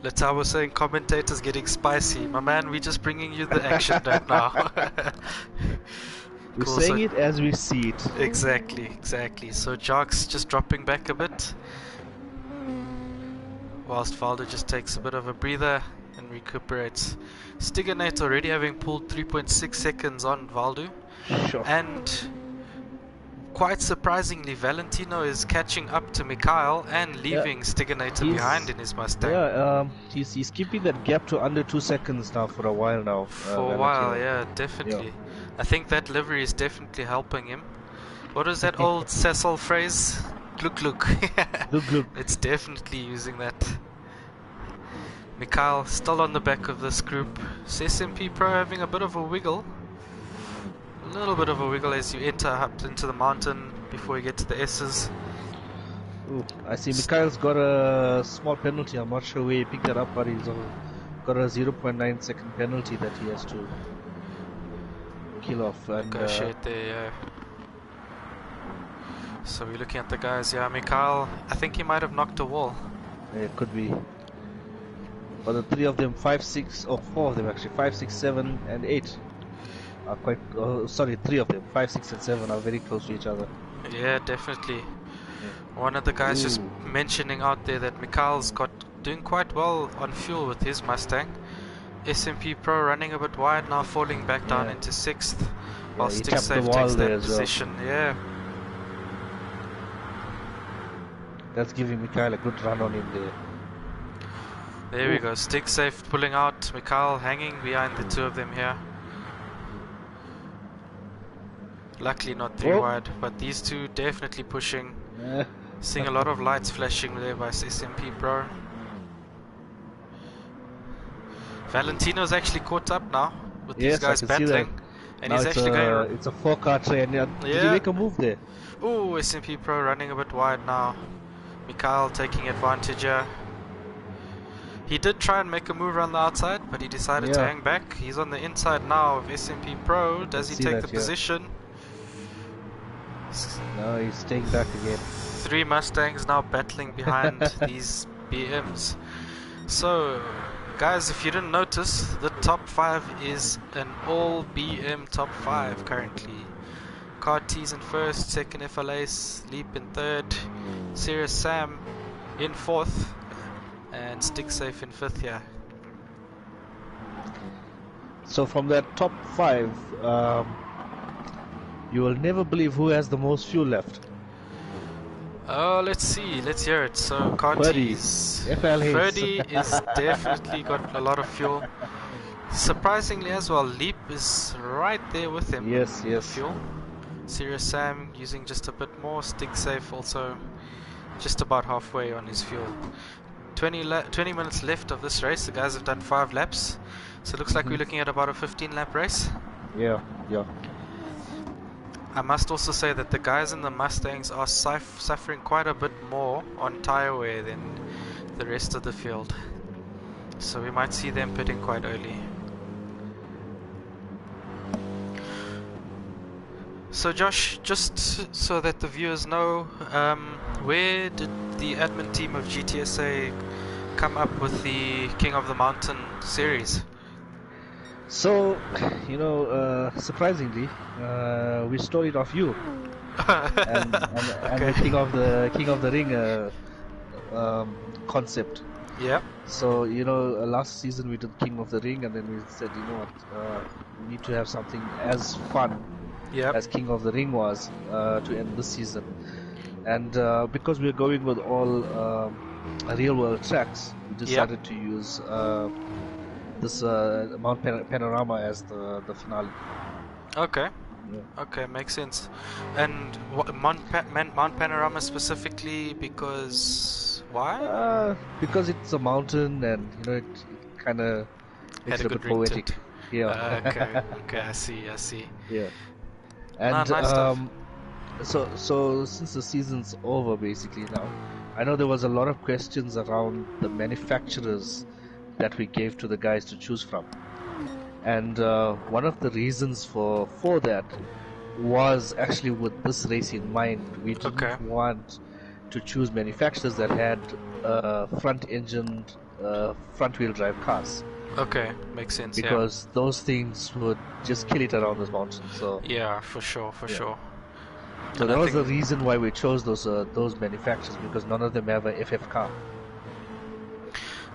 Letao was saying commentators getting spicy. My man, we're just bringing you the action right now. We're saying it as we see it. Exactly. So Jark's just dropping back a bit, whilst Valdo just takes a bit of a breather and recuperates. Stiganator already having pulled 3.6 seconds on Valdo. Sure. And quite surprisingly, Valentino is catching up to Mikhail and leaving Stiganator behind in his Mustang. Yeah, he's keeping that gap to under 2 seconds now for a while now. For a while, yeah, definitely. Yeah. I think that livery is definitely helping him. What is that old Cecil phrase? Gluk gluk. Gluk gluk. It's definitely using that. Mikhail still on the back of this group. SMP Pro having a bit of a wiggle. A little bit of a wiggle as you enter up into the mountain before you get to the S's. Ooh, I see Mikhail's got a small penalty. I'm not sure where he picked that up, but he's got a 0.9 second penalty that he has to kill off. And, negotiate there, yeah. So we're looking at the guys. Yeah, Mikhail, I think he might have knocked a wall. Yeah, it could be. But the three of them, 5, 6, or 4 of them actually, 5, 6, 7, and 8. Are quite sorry, 3 of them, 5, 6, and 7 are very close to each other. Yeah, definitely. One of the guys just mentioning out there that Mikhail's doing quite well on fuel with his Mustang. SMP Pro running a bit wide now, falling back down into 6th, while Stick Safe takes that position. Yeah. That's giving Mikhail a good run on him there. There we go, Stick Safe pulling out, Mikhail hanging behind the two of them here. Luckily not too wide, but these two definitely pushing. Seeing a lot of lights flashing there by SMP Pro. Valentino's actually caught up now with these guys battling. And Now he's it's actually going. it's a 4-car train. Did he Yeah. make a move there? Ooh, SMP Pro running a bit wide now. Mikhail taking advantage here. He did try and make a move around the outside, but he decided to hang back. He's on the inside now of SMP Pro. Does he take the position? No, he's staying back again. 3 Mustangs now battling behind these BMs. So, guys, if you didn't notice, the top 5 is an all BM top 5 currently. Cartes in first, second FLA, Leap in third, Serious Sam in fourth, and Stick Safe in fifth here. So from that top 5, you will never believe who has the most fuel left. Oh, let's see, let's hear it. So Cartes, Ferdy is definitely got a lot of fuel. Surprisingly as well, Leap is right there with him. Yes. Fuel. Serious Sam using just a bit more. Stick Safe also just about halfway on his fuel. 20 minutes left of this race. The guys have done 5 laps, so it looks like we're looking at about a 15-lap race. Yeah. I must also say that the guys in the Mustangs are suffering quite a bit more on tire wear than the rest of the field, so we might see them pitting quite early. So Josh, just so that the viewers know, where did the admin team of GTSA come up with the King of the Mountain series? So, surprisingly, we stole it off you, and the King of the Ring concept. Yeah. So last season we did King of the Ring, and then we said, you know what, we need to have something as fun as King of the Ring was to end this season. And because we're going with all real world tracks, we decided to use this Mount Panorama as the finale. Okay. Okay, makes sense. And Mount Panorama specifically, because why? Because it's a mountain, and it kind of makes it a bit poetic. Yeah. Okay, I see. Yeah. And nice stuff. So since the season's over basically now, I know there was a lot of questions around the manufacturers that we gave to the guys to choose from, and one of the reasons for that was actually with this race in mind. We didn't want to choose manufacturers that had front-engined, front-wheel drive cars. Okay, makes sense. Because those things would just kill it around this mountain. So yeah, for sure. So that was the reason why we chose those manufacturers, because none of them have a FF car.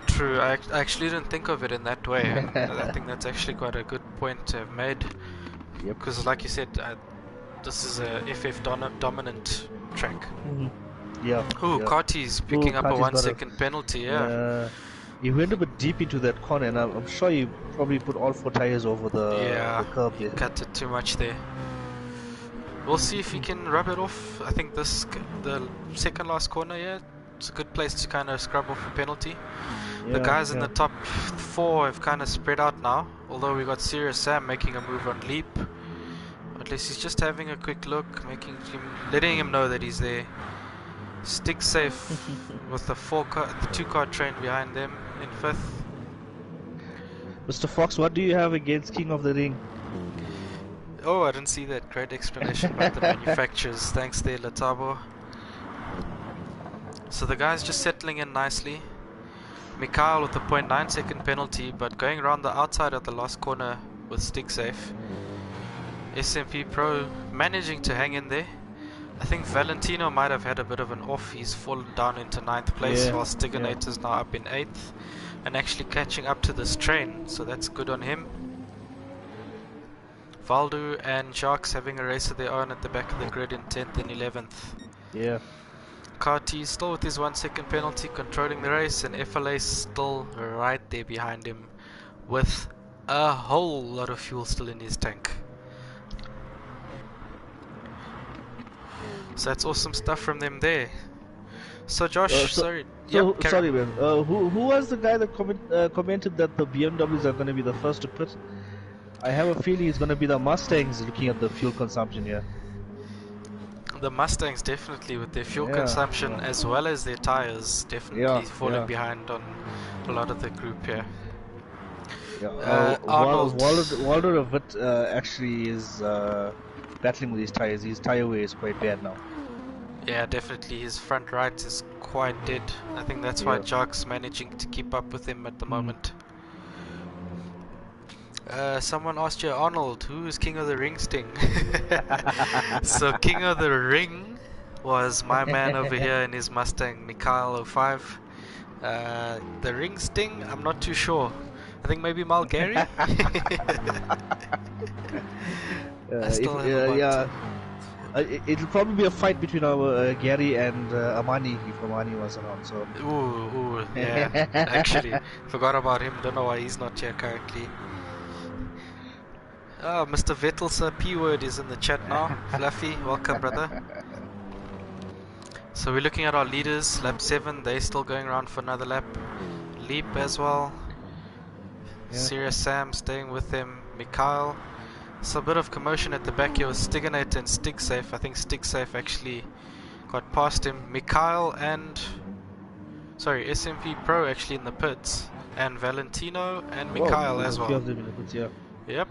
True, I actually didn't think of it in that way. And I think that's actually quite a good point to have made. Yep. Because like you said, this is a FF dominant track. Yeah. Cartes picking up a 1-second penalty. Yeah. He went a bit deep into that corner, and I'm sure he probably put all 4 tires over the curb there. Cut it too much there. We'll see if he can rub it off. I think the second last corner, it's a good place to kind of scrub off a penalty. The guys in the top 4 have kind of spread out now, although we got Serious Sam making a move on Leap. At least he's just having a quick look, letting him know that he's there. Stick Safe with the 2-car train behind them in 5th. Mr. Fox, what do you have against King of the Ring? Oh, I didn't see that. Great explanation about the manufacturers. Thanks there, Latabo. So the guy's just settling in nicely. Mikhail with the 0.9-second penalty, but going around the outside at the last corner with Stick Safe. SMP Pro managing to hang in there. I think Valentino might have had a bit of an off. He's fallen down into 9th place, while Stiginator's now up in 8th and actually catching up to this train, so that's good on him. Valdu and Sharks having a race of their own at the back of the grid in 10th and 11th. Yeah. Cartes still with his 1-second penalty, controlling the race, and FLA still right there behind him with a whole lot of fuel still in his tank. So that's awesome stuff from them there. So Josh, sorry. Sorry man, who was the guy that commented that the BMWs are going to be the first to pit? I have a feeling it's going to be the Mustangs looking at the fuel consumption here. The Mustangs definitely, with their fuel Yeah, consumption yeah. as well as their tires, definitely Yeah, falling yeah. behind on a lot of the group here. Yeah, Arnold. Walter of it actually is battling with his tires. His tire wear is quite bad now. Yeah, definitely. His front right is quite dead. I think that's why Yeah. Jock's managing to keep up with him at the moment. Someone asked you, Arnold, who is King of the Ring Sting? So King of the Ring was my man over here in his Mustang, Mikhail 05. The Ring Sting, I'm not too sure. I think maybe Malgary? I still have a It'll probably be a fight between our Gary and Amani if Amani was around. So. Ooh, yeah. Actually, forgot about him. Don't know why he's not here currently. Oh, Mr. Vettel's P-word is in the chat now. Fluffy, welcome, brother. So we're looking at our leaders. Lap 7, they're still going around for another lap. Leap as well. Yeah. Serious Sam staying with him. Mikhail. So a bit of commotion at the back here with Stiganator and StigSafe. I think StigSafe actually got past him. Mikhail and... Sorry, SMP Pro actually in the pits. And Valentino and Mikhail as well. A few of them in the pits, yeah. Yep.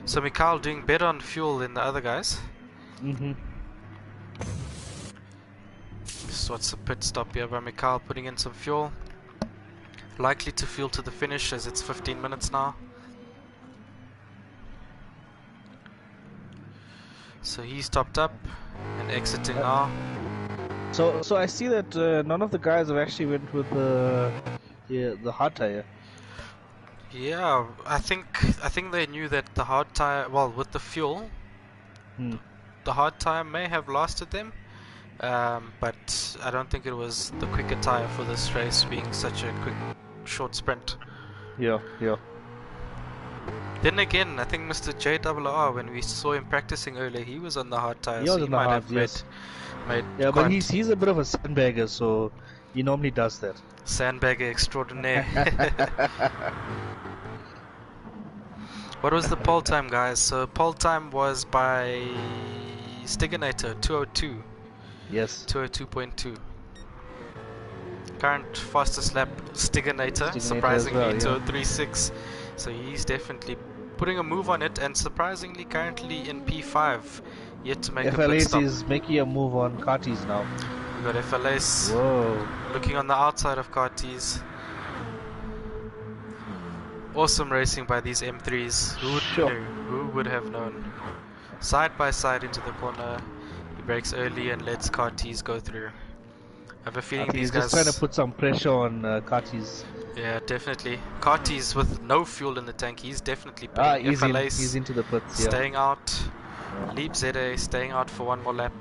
So Mikhail doing better on fuel than the other guys. So what's the pit stop here by Mikhail putting in some fuel. Likely to fuel to the finish as it's 15 minutes now. So he's topped up and exiting now. So I see that none of the guys have actually went with the hard tire. Yeah, I think they knew that the hard tire, well, with the fuel, the hard tire may have lasted them, but I don't think it was the quicker tire for this race, being such a quick, short sprint. Yeah. Then again, I think Mr. JRR, when we saw him practicing earlier, he was on the hard tire. He so was he on the might hard, have yes. made Yeah, quite but he's a bit of a sandbagger, so he normally does that. Sandbagger extraordinaire. What was the pole time, guys? So pole time was by Stiganator, 202. Yes. 202.2. Current fastest lap, Stiganator, Stiganator surprisingly, as well, yeah. 203.6. So he's definitely putting a move on it, and surprisingly currently in P5, yet to make a pit stop. FLAC is making a move on Karties now. We got FLAC looking on the outside of Karties. Awesome racing by these M3s. Who would have known? Side by side into the corner. He brakes early and lets Karties go through. I have a feeling these guys... He's just trying to put some pressure on Karties. Yeah, definitely. Karties with no fuel in the tank. He's definitely putting FLAC. He's into the pits, yeah. Staying out. Leap ZA staying out for one more lap.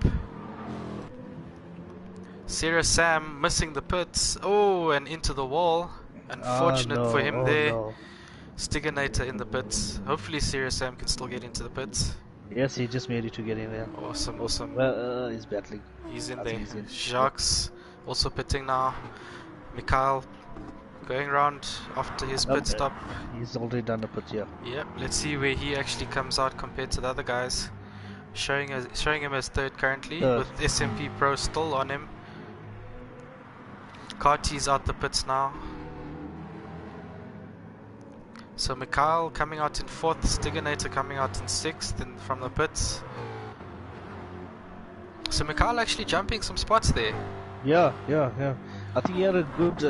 Serious Sam missing the pits. Oh, and into the wall. Unfortunate for him there. No. Stiganator in the pits. Hopefully Serious Sam can still get into the pits. Yes, he just made it to get in there. Awesome. Well, he's battling. He's in there. Jacques also pitting now. Mikhail going around after his pit stop. He's already done the pit, yeah. Yep, let's see where he actually comes out compared to the other guys. Showing him as third currently, with SMP Pro still on him. Karties out the pits now. So Mikhail coming out in 4th, Stiganator coming out in 6th from the pits. So Mikhail actually jumping some spots there. Yeah. I think he had a good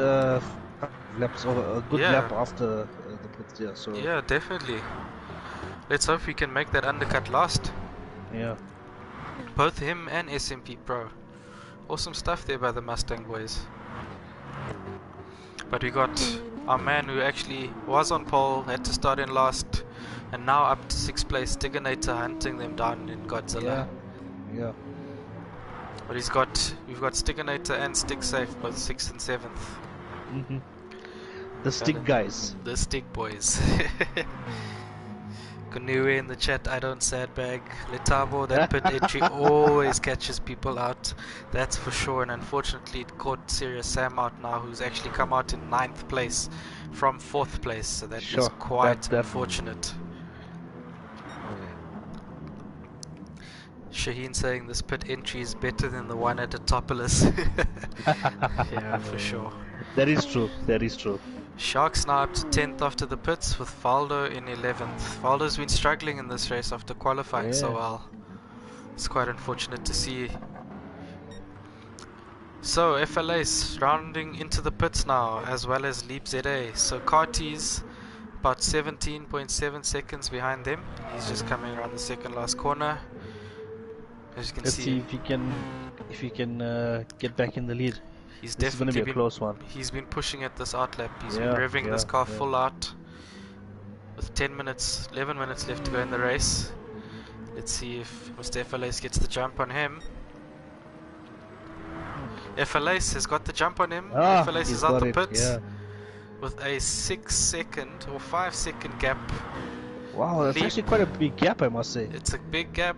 lap after the pits, yeah. So yeah, definitely. Let's hope we can make that undercut last. Yeah. Both him and SMP Pro. Awesome stuff there by the Mustang boys. But we got our man who actually was on pole, had to start in last, and now up to 6th place, Stiganator hunting them down in Godzilla. Yeah. But we've got Stiganator and StigSafe, both 6th and 7th. The Stig guys. The Stig boys. Kunue in the chat, I don't sandbag. Letabo, that pit entry always catches people out. That's for sure. And unfortunately, it caught Serious Sam out now, who's actually come out in 9th place from 4th place. So that is quite unfortunate. Shaheen saying this pit entry is better than the one at Atopolis. Yeah, for sure. That is true. That is true. Sharks now up to 10th after the pits with Valdo in 11th. Valdo's been struggling in this race after qualifying so Yeah. well. It's quite unfortunate to see. So FLA's rounding into the pits now, as well as Leap ZA. So Carty's about 17.7 seconds behind them. He's just coming around the second last corner. As you can Let's see see, if he can get back in the lead. he's This is going to definitely be a close one. he's been pushing at this outlap. He's Yeah, been revving this yeah, car yeah. full out with 11 minutes left to go in the race. Let's see if Mr. FLA's gets the jump on him. FLA's has got the jump on him. FLA's he's is out got the it, pits yeah. with a 6-second or 5-second gap. Wow, that's Leap. actually quite a big gap, I must say. It's a big gap.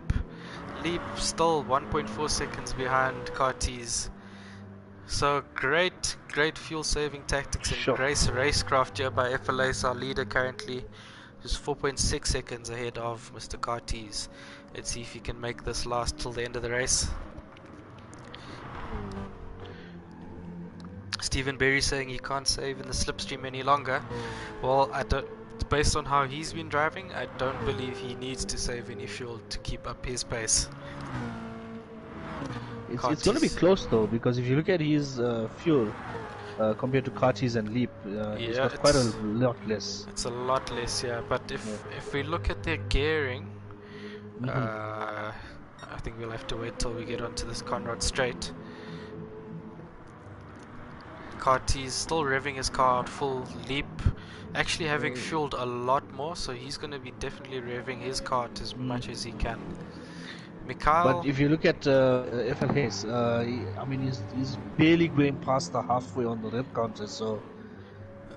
Leap still 1.4 seconds behind Carty's. So great fuel saving tactics and Sure. great racecraft here by FLA's, our leader currently, who's 4.6 seconds ahead of Mr. Carty's. Let's see if he can make this last till the end of the race. Stephen Berry saying he can't save in the slipstream any longer. Well, based on how he's been driving, I don't believe he needs to save any fuel to keep up his pace. It's going to be Carty's- close though, because if you look at his fuel compared to Carty's and Leap, he's Yeah, got quite a it's- lot less. It's a lot less, yeah. But if we look at their gearing, I think we'll have to wait till we get onto this Conrad Straight. Carty's still revving his car out full. Leap actually having fueled a lot more, so he's going to be definitely revving his car out as much as he can. Mikhail, But if you look at FLA's, I mean, he's barely going past the halfway on the rep counter, so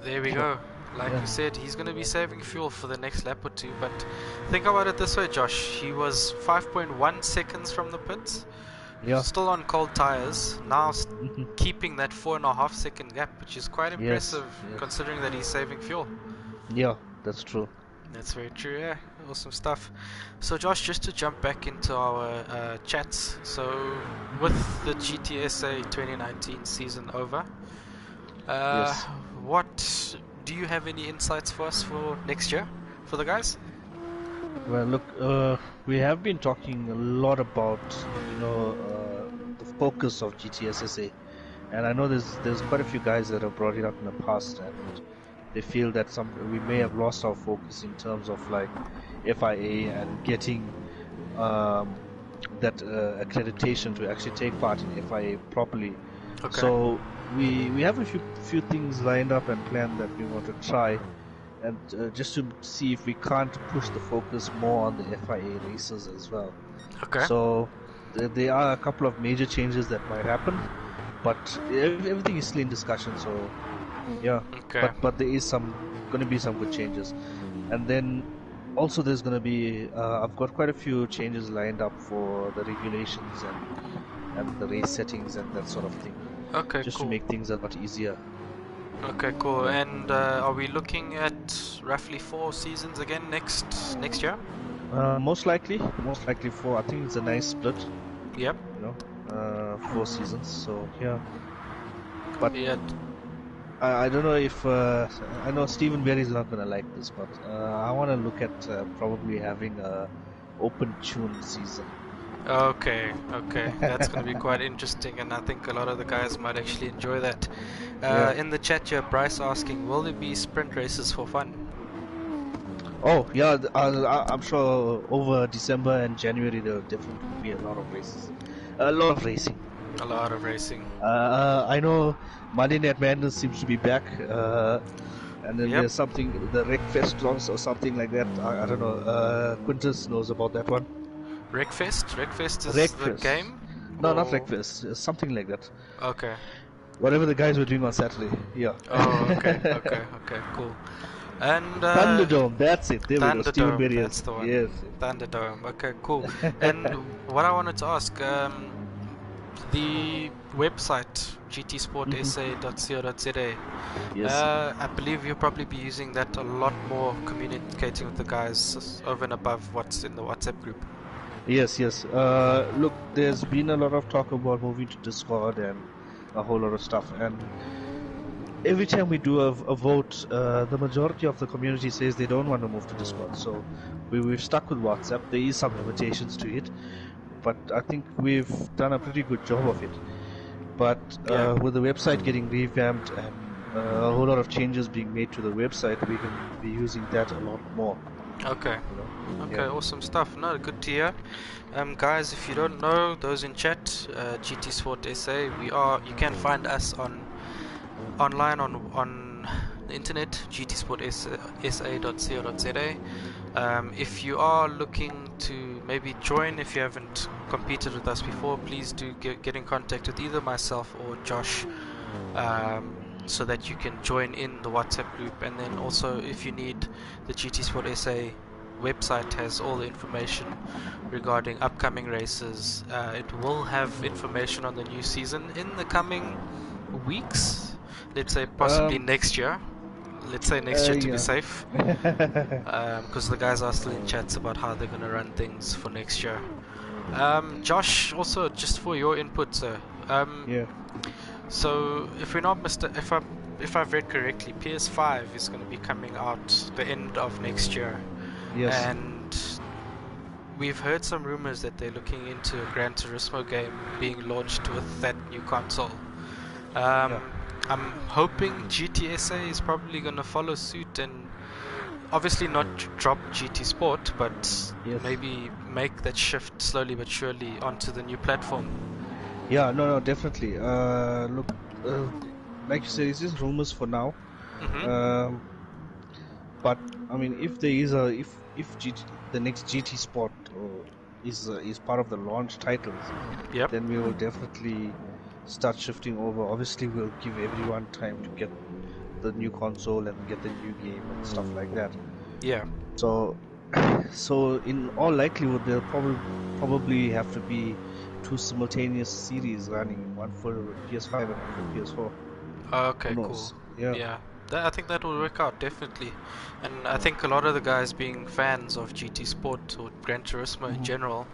there we go. Like Yeah. we said, he's going to be saving fuel for the next lap or two. But think about it this way, Josh. He was 5.1 seconds from the pits. yeah. Still on cold tires. Now Mhm. keeping that 4.5 second gap, which is quite Yes, impressive yes. considering that he's saving fuel. Yeah, that's true. That's very true, yeah. Awesome stuff. So Josh, just to jump back into our chats. So with the GTSA 2019 season over, Yes. what do you have any insights for us for next year for the guys? Well, look, we have been talking a lot about, the focus of GTSSA, and I know there's quite a few guys that have brought it up in the past, and they feel that we may have lost our focus in terms of like FIA and getting that accreditation to actually take part in FIA properly. Okay. So we have a few things lined up and planned that we want to try, and just to see if we can't push the focus more on the FIA races as well. Okay. So there are a couple of major changes that might happen, but everything is still in discussion. So yeah, Okay. but there is going to be some good changes, and then also there's going to be I've got quite a few changes lined up for the regulations and the race settings and that sort of thing, Okay, just cool. to make things a lot easier. Okay, cool. And are we looking at roughly 4 seasons again next year? Most likely 4. I think it's a nice split, Yep. 4 seasons. So yeah, but Yeah. I don't know if I know Stephen Berry's not gonna like this, but I want to look at probably having a open tune season. Okay. That's going to be quite interesting, and I think a lot of the guys might actually enjoy that. Yeah. In the chat here, Bryce asking, will there be sprint races for fun? Oh yeah, I'm sure over December and January there will definitely be a lot of races, a lot of racing. A lot of racing. I know Monday Night Madness seems to be back, and then Yep. there's something, the Wreckfest or something like that. I don't know. Quintus knows about that one. Wreckfest is the Wreckfest. game? No, not Or- Wreckfest. Something like that. Okay. Whatever the guys were doing on Saturday. Yeah. Oh, okay, cool. And Thunderdome. That's it. There we go. Stephen Thunderdome, Berry. that's the one. Yes. Thunderdome. Okay, cool. And what I wanted to ask, the website gtsportsa.co.za. Yes. I believe you'll probably be using that a lot more, communicating with the guys over and above what's in the WhatsApp group. Yes. Look, there's been a lot of talk about moving to Discord and a whole lot of stuff. And every time we do a vote, the majority of the community says they don't want to move to Discord. So we've stuck with WhatsApp. There is some limitations to it, but I think we've done a pretty good job of it. But Yeah. with the website getting revamped and a whole lot of changes being made to the website, we can be using that a lot more. Okay. You know? Okay, Yeah. awesome stuff. No, good to hear. Guys, if you don't know, those in chat, GT Sport SA, you can find us online on the internet, gtsportsa.co.za. If you are looking to maybe join, if you haven't competed with us before, please do get in contact with either myself or Josh, so that you can join in the WhatsApp group. And then also, if you need, the GT Sport SA website has all the information regarding upcoming races. It will have information on the new season in the coming weeks, let's say possibly next year. Let's say next year to yeah. be safe, because the guys are still in chats about how they're going to run things for next year. Josh, also just for your input, sir. Yeah. So if we're not if I've read correctly, PS5 is going to be coming out the end of next year. Yes. And we've heard some rumors that they're looking into a Gran Turismo game being launched with that new console. I'm hoping GTSA is probably going to follow suit and obviously not drop GT Sport, but maybe make that shift slowly but surely onto the new platform. Yeah, no, definitely. Look, like you said, it's just rumors for now. Mm-hmm. But I mean, if there is the next GT Sport is part of the launch titles, Yep. then we will definitely start shifting over. Obviously, we'll give everyone time to get the new console and get the new game and stuff like that. Yeah. So in all likelihood, there'll probably have to be two simultaneous series running, one for PS5 and one for PS4. Okay, cool. Yeah. I think that will work out, definitely. And I think a lot of the guys being fans of GT Sport or Gran Turismo in general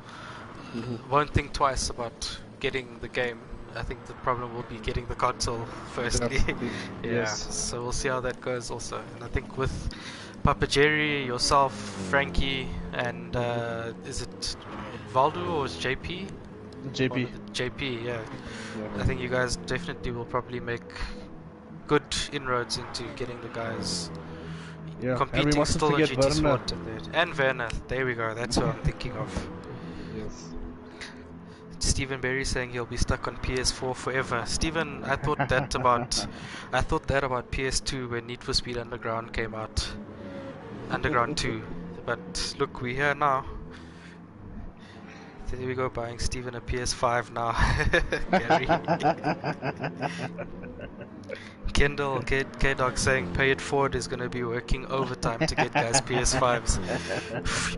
won't think twice about getting the game. I think the problem will be getting the console firstly. Yes. So we'll see how that goes also. And I think with Papa Jerry, yourself, Frankie, and is it Valdo or is JP? JP, yeah. I think you guys definitely will probably make good inroads into getting the guys competing still on GT Sport and Werner. There we go. That's what I'm thinking of. Yes. Stephen Berry saying he'll be stuck on PS4 forever. Stephen, I thought that about PS2 when Need for Speed Underground came out. Underground 2. But look, we're here now. There we go, buying Stephen a PS5 now. Gary. Kendall K-Dog saying Pay It Forward is going to be working overtime to get guys PS5s.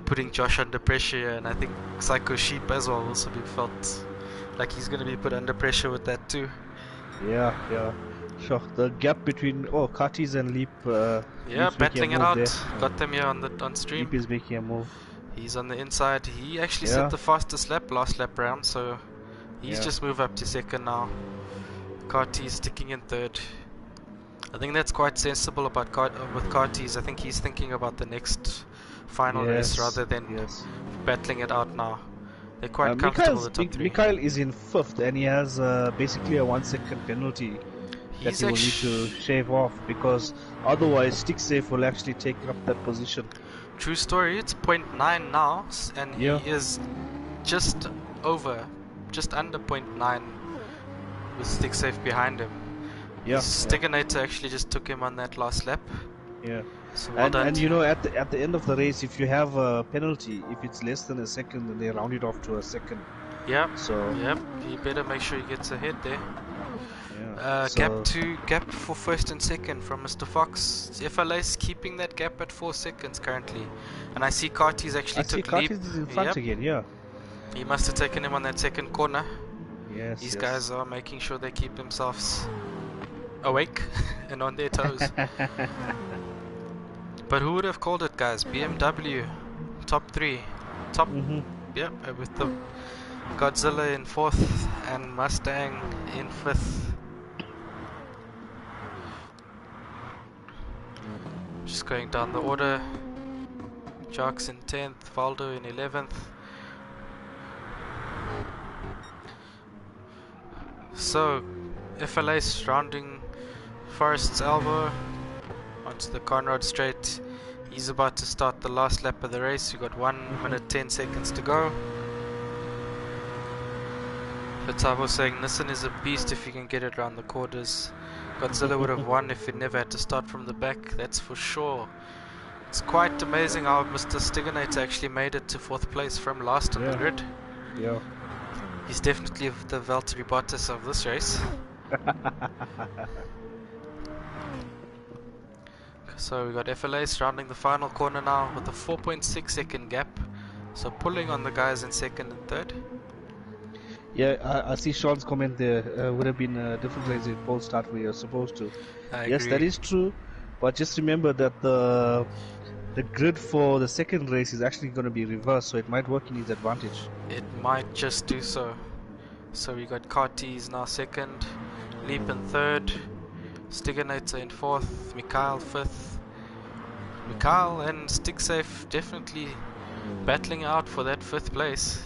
Putting Josh under pressure, and I think Psycho Sheep as well also be felt like he's going to be put under pressure with that too. Yeah. Sure. The gap between Katis and Leap. Battling it out. There. Got them here on stream. Leap is making a move. He's on the inside. He actually set the fastest lap last lap round, so he's just moved up to second now. Carty's sticking in third. I think that's quite sensible about with Carty's. I think he's thinking about the next final race rather than battling it out now. They're quite comfortable with the top three. Mikhail is in fifth and he has basically a 1 second penalty that he will need to shave off, because otherwise Stick Safe will actually take up that position. True story. It's 0.9 now, and he is just under 0.9 with Stick Safe behind him. Stiganator actually just took him on that last lap. Yeah. So well done. And you know, at the end of the race, if you have a penalty, if it's less than a second, then they round it off to a second. Yep. So. Yep. You better make sure he gets ahead there. Yeah. Gap for first and second from Mr. Fox. FLA's keeping that gap at 4 seconds currently, and I see Carty's actually took lead. Carty's in front again. Yeah. He must have taken him on that second corner. Yes. These guys are making sure they keep themselves awake and on their toes. But who would have called it, guys? BMW top 3, Yep, with the Godzilla in 4th and Mustang in 5th. Just going down the order. Jarks in 10th, Valdo in 11th. So, FLA surrounding Forest's elbow onto the Conrad straight. He's about to start the last lap of the race. We've got 1 minute 10 seconds to go. Letavo saying Nissan is a beast if you can get it around the corners. Godzilla would have won if it never had to start from the back, that's for sure. It's quite amazing how Mr. Stiganator actually made it to 4th place from last on the grid. Yeah. He's definitely the Valtteri Bottas of this race. So we got FLA surrounding the final corner now with a 4.6 second gap. So pulling on the guys in 2nd and 3rd. Yeah, I see Sean's comment there. Would have been a different race if Paul start where you're supposed to. Yes, that is true. But just remember that the grid for the second race is actually going to be reversed, so it might work in his advantage. It might just do so. So we got Cartes now 2nd, Leap in 3rd, Stiganator in 4th, Mikhail 5th. Mikhail and StigSafe definitely battling out for that 5th place.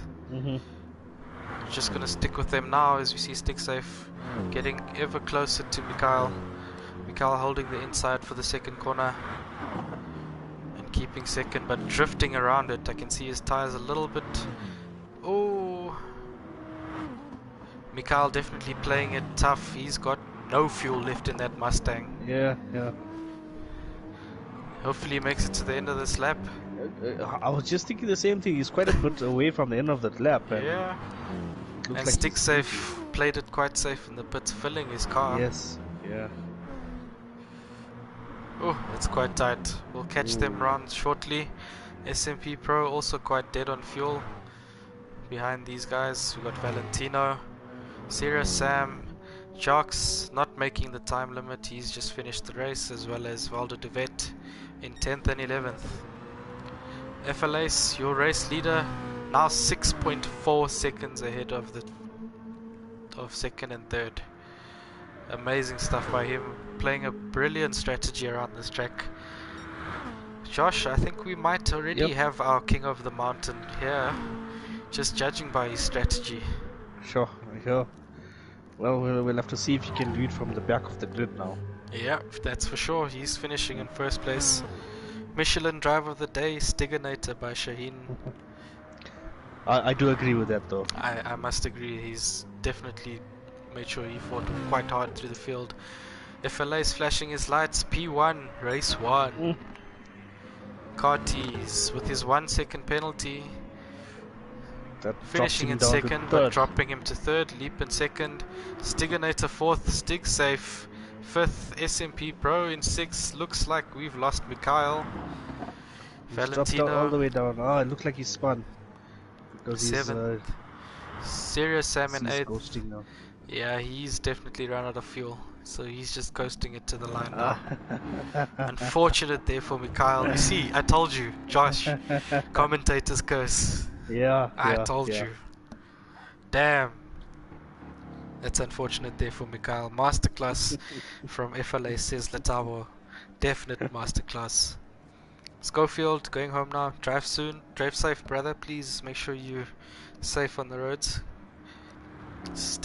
Just gonna stick with them now as we see StigSafe getting ever closer to Mikhail. Mikhail holding the inside for the 2nd corner and keeping 2nd, but drifting around it. I can see his tires a little bit. Oh, Mikhail definitely playing it tough. He's got no fuel left in that Mustang. Yeah. Hopefully he makes it to the end of this lap. I was just thinking the same thing. He's quite a bit away from the end of that lap. And yeah. And like StigSafe played it quite safe in the pits, filling his car. Yes. Yeah. Oh, it's quite tight. We'll catch them round shortly. SMP Pro also quite dead on fuel. Behind these guys, we got Valentino, Sirius Sam, Jarks not making the time limit. He's just finished the race, as well as Valdo de Vet in 10th and 11th. FLAce, your race leader, now 6.4 seconds ahead of 2nd and 3rd. Amazing stuff by him, playing a brilliant strategy around this track. Josh, I think we might already have our King of the Mountain here, just judging by his strategy. Sure. Well, we'll have to see if you can do it from the back of the grid now. Yeah, that's for sure. He's finishing in 1st place. Michelin Driver of the Day, Stiganator by Shaheen. I do agree with that though. I must agree, he's definitely made sure he fought quite hard through the field. FLA is flashing his lights. P1, race 1. Cartes with his 1 second penalty. That finishing in 2nd, but dropping him to 3rd. Leap in 2nd. Stiganator 4th. StigSafe 5th. SMP Pro in 6th. Looks like we've lost Mikhail. Valentino all the way down. Oh, it looks like he spun. Because 7th. Sirius Sam in 8th. Ghosting now. Yeah, he's definitely run out of fuel, so he's just coasting it to the line now. Unfortunate there for Mikhail. You see, I told you, Josh. Commentators curse. Yeah, I told you. Damn. That's unfortunate there for Mikhail. Masterclass from FLA, says Letavo. Definite masterclass. Schofield going home now. Drive soon. Drive safe, brother. Please make sure you're safe on the roads.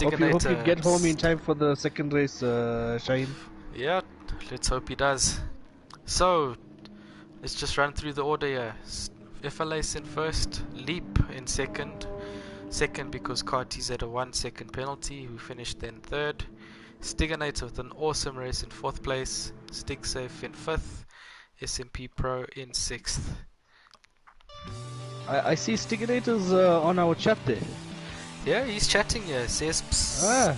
Hope you get home in time for the 2nd race, Shaheen. Yeah, let's hope he does. So, let's just run through the order here. FLA's in 1st, Leap in 2nd. 2nd because Cartes had a 1 second penalty, who finished then 3rd. Stiganator with an awesome race in 4th place. StigSafe in 5th. SMP Pro in 6th. I see Stiganator's on our chat there. Yeah, he's chatting here. Says psst. I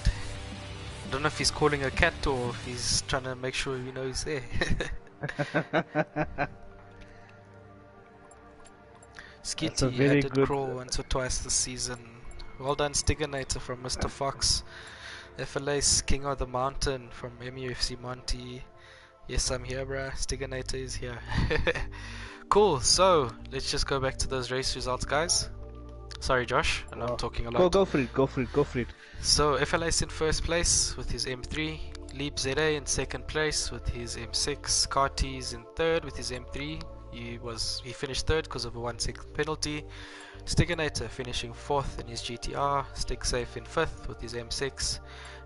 don't know if he's calling a cat or if he's trying to make sure you know he's there. Skitty I did crawl once or twice this season. Well done, Stiganator from Mr. Fox. FLA's King of the Mountain from MUFC Monty. Yes, I'm here, bruh. Stiganator is here. Cool, so let's just go back to those race results, guys. Sorry, Josh, and I'm Wow. talking a lot. Go for it. Go for it. Go for it. So FLA's in first place with his M3, Leap ZA in second place with his M6, Cartes in third with his M3. He finished third because of a 1/6 penalty. Stiganator finishing fourth in his GTR, Stick Safe in fifth with his M6,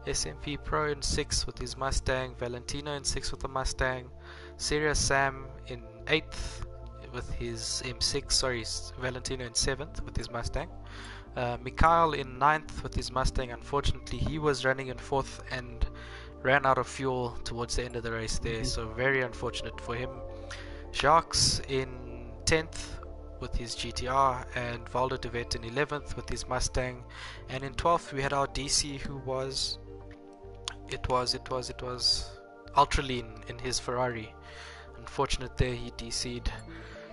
SMP Pro in sixth with his Mustang, Valentino in sixth with the Mustang, Serious Sam in eighth with his M6, sorry, Valentino in seventh with his Mustang. Mikhail in ninth with his Mustang. Unfortunately, he was running in fourth and ran out of fuel towards the end of the race there, so very unfortunate for him. Jacques in 10th with his GTR, and Valdo de Vet in 11th with his Mustang, and in 12th we had our DC who was Ultraline in his Ferrari. Unfortunate there, he DC'd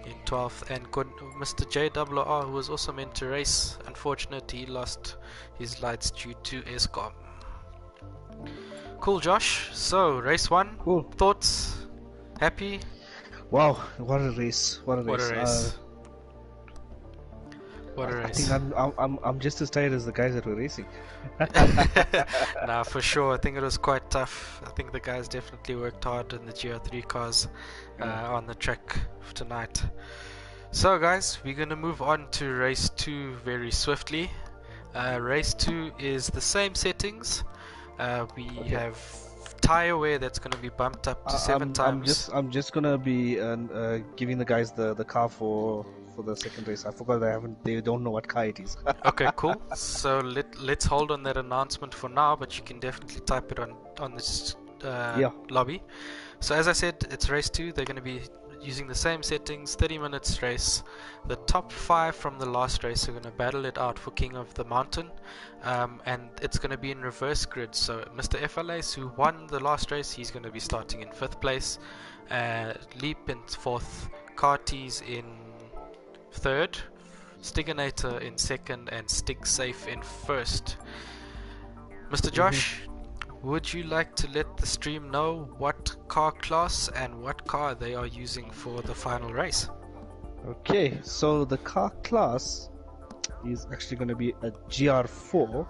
in 12th, and Mr. JRR, who was also meant to race, unfortunate, he lost his lights due to ESCOM. Cool, Josh. So race 1, Cool. thoughts? Happy? Wow, what a race! What a race! What a race. What a I race. think I'm just as tired as the guys that were racing. Nah, for sure. I think it was quite tough. I think the guys definitely worked hard in the GR3 cars on the track tonight. So guys, we're going to move on to race 2 very swiftly. Race 2 is the same settings. We have tire wear that's going to be bumped up to 7 times. I'm just gonna be giving the guys the car for the second race. I forgot they don't know what car it is. Okay, cool. So let's hold on that announcement for now, but you can definitely type it on this lobby. So as I said, it's race 2. They're going to be using the same settings, 30 minutes race. The top 5 from the last race are going to battle it out for King of the Mountain, and it's going to be in reverse grid. So Mr. FLAs, who won the last race, he's going to be starting in 5th place, Leap in 4th, Cartes in 3rd, Stiganator in 2nd, and Stick Safe in 1st. Mr. Josh, would you like to let the stream know what car class and what car they are using for the final race? Okay, so the car class is actually going to be a GR4.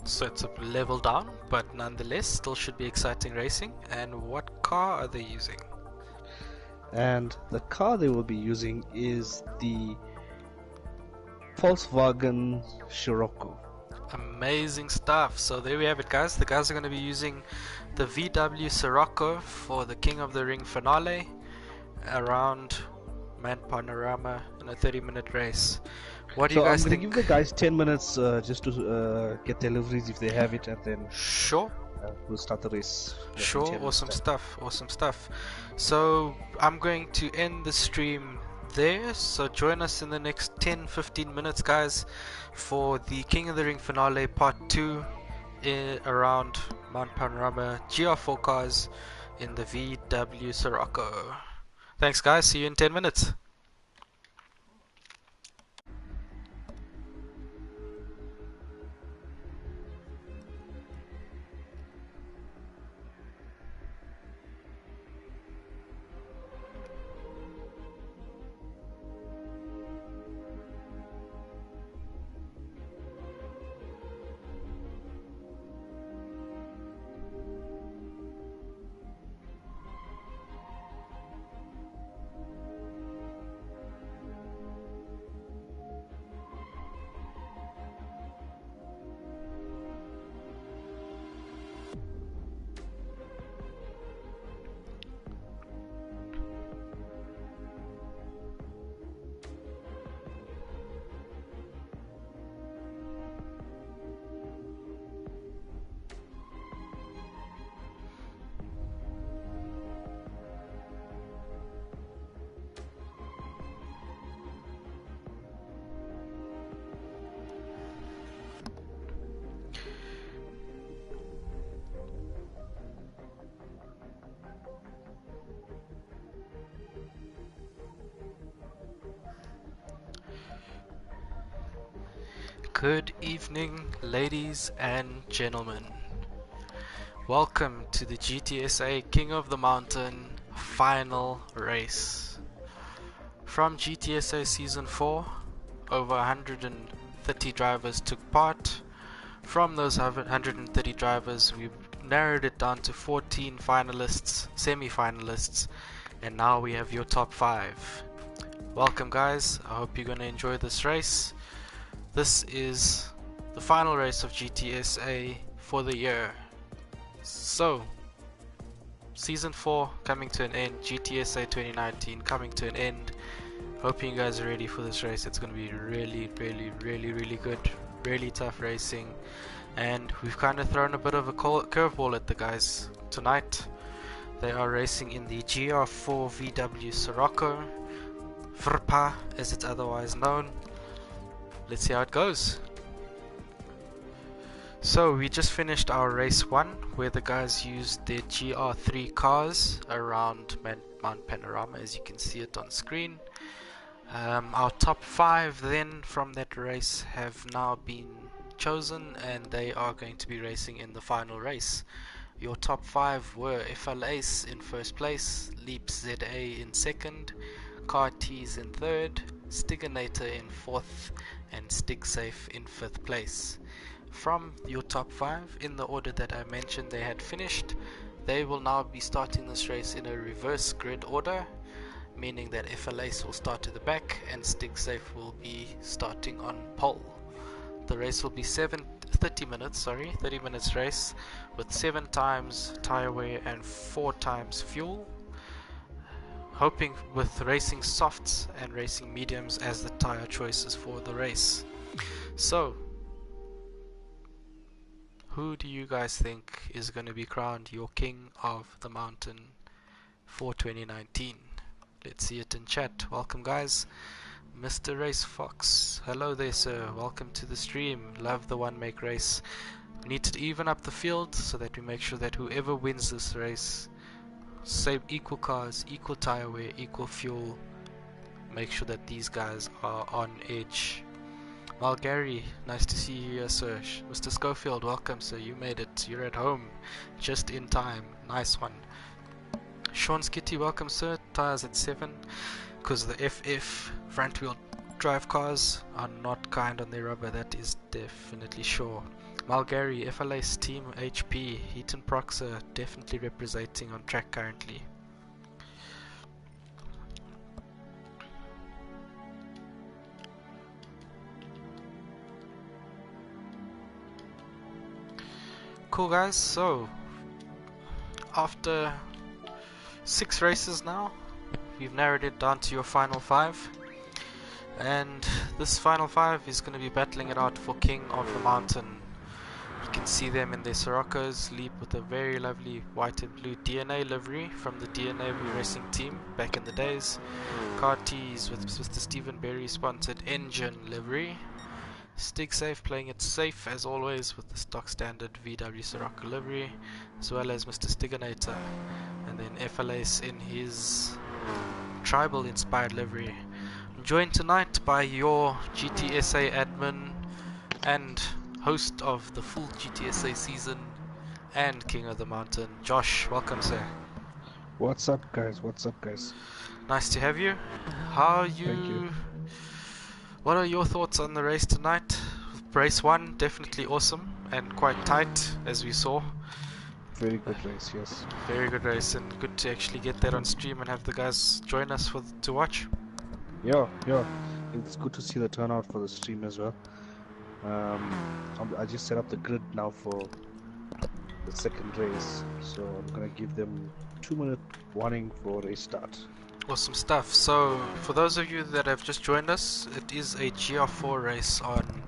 So it's a level down, but nonetheless still should be exciting racing. And what car are they using? And the car they will be using is the Volkswagen Scirocco. Amazing stuff. So there we have it, guys. The guys are going to be using the VW Scirocco for the King of the Ring finale around Man Panorama in a 30-minute race. What do you guys think? I'm going to give the guys 10 minutes just to get deliveries if they have it, and then sure, we'll start the race. Sure, awesome stuff. So I'm going to end the stream there, so join us in the next 10-15 minutes, guys, for the King of the Ring finale part 2 around Mount Panorama GR4 cars in the VW Scirocco. Thanks, guys. See you in 10 minutes. Good evening, ladies and gentlemen. Welcome to the GTSA King of the Mountain final race. From GTSA Season 4, over 130 drivers took part. From those 130 drivers, we narrowed it down to 14 finalists, semi-finalists, and now we have your top 5. Welcome guys, I hope you're going to enjoy this race. This is the final race of GTSA for the year. So, Season 4 coming to an end, GTSA 2019 coming to an end. Hope you guys are ready for this race. It's going to be really good, really tough racing. And we've kind of thrown a bit of a curveball at the guys tonight. They are racing in the GR4 VW Sirocco, VRPA as it's otherwise known. Let's see how it goes. So we just finished our race 1 where the guys used their GR3 cars around Mount Panorama, as you can see it on screen. Our top 5 then from that race have now been chosen, and they are going to be racing in the final race. Your top 5 were FLAce in first place, Leap ZA in second, Cartees in third, Stiganator in fourth, and StigSafe in fifth place. From your top 5, in the order that I mentioned they had finished, they will now be starting this race in a reverse grid order, meaning that FLAce will start to the back and StigSafe will be starting on pole. The race will be 30 minutes race with 7 times tire wear and 4 times fuel, hoping with racing softs and racing mediums as the tire choices for the race. So, who do you guys think is going to be crowned your King of the Mountain for 2019? Let's see it in chat. Welcome guys. Mr. Race Fox, hello there sir, welcome to the stream. Love the one make race. We need to even up the field so that we make sure that whoever wins this race, save equal cars, equal tire wear, equal fuel, make sure that these guys are on edge. Well, Gary, nice to see you here sir. Mr. Schofield, welcome sir, you made it, you're at home just in time, nice one. Sean Skitty, welcome sir, tires at 7. Because the FF front wheel drive cars are not kind on their rubber, that is definitely sure. Malgary, FLAce Team HP, Heaton Proxer definitely representing on track currently. Cool guys, so after 6 races now, we've narrowed it down to your final 5, and this final 5 is going to be battling it out for King of the Mountain. You can see them in their Siroccos, Leap with a very lovely white and blue DNA livery from the DNA racing team back in the days, Cartees with the Stephen Berry sponsored engine livery, StigSafe playing it safe as always with the stock standard VW Sirocco livery, as well as Mr. Stiganator, and then FLAce in his tribal inspired livery. I'm joined tonight by your GTSA admin and host of the full GTSA season and King of the Mountain, Josh. Welcome sir. What's up guys, what's up guys? Nice to have you. How are you? Thank you. What are your thoughts on the race tonight? Race 1 definitely awesome and quite tight as we saw. Very good race, yes. Very good race, and good to actually get that on stream and have the guys join us to watch. Yeah, it's good to see the turnout for the stream as well. I just set up the grid now for the second race, so I'm gonna give them 2-minute warning for race start. Awesome stuff. So for those of you that have just joined us, it is a GR4 race on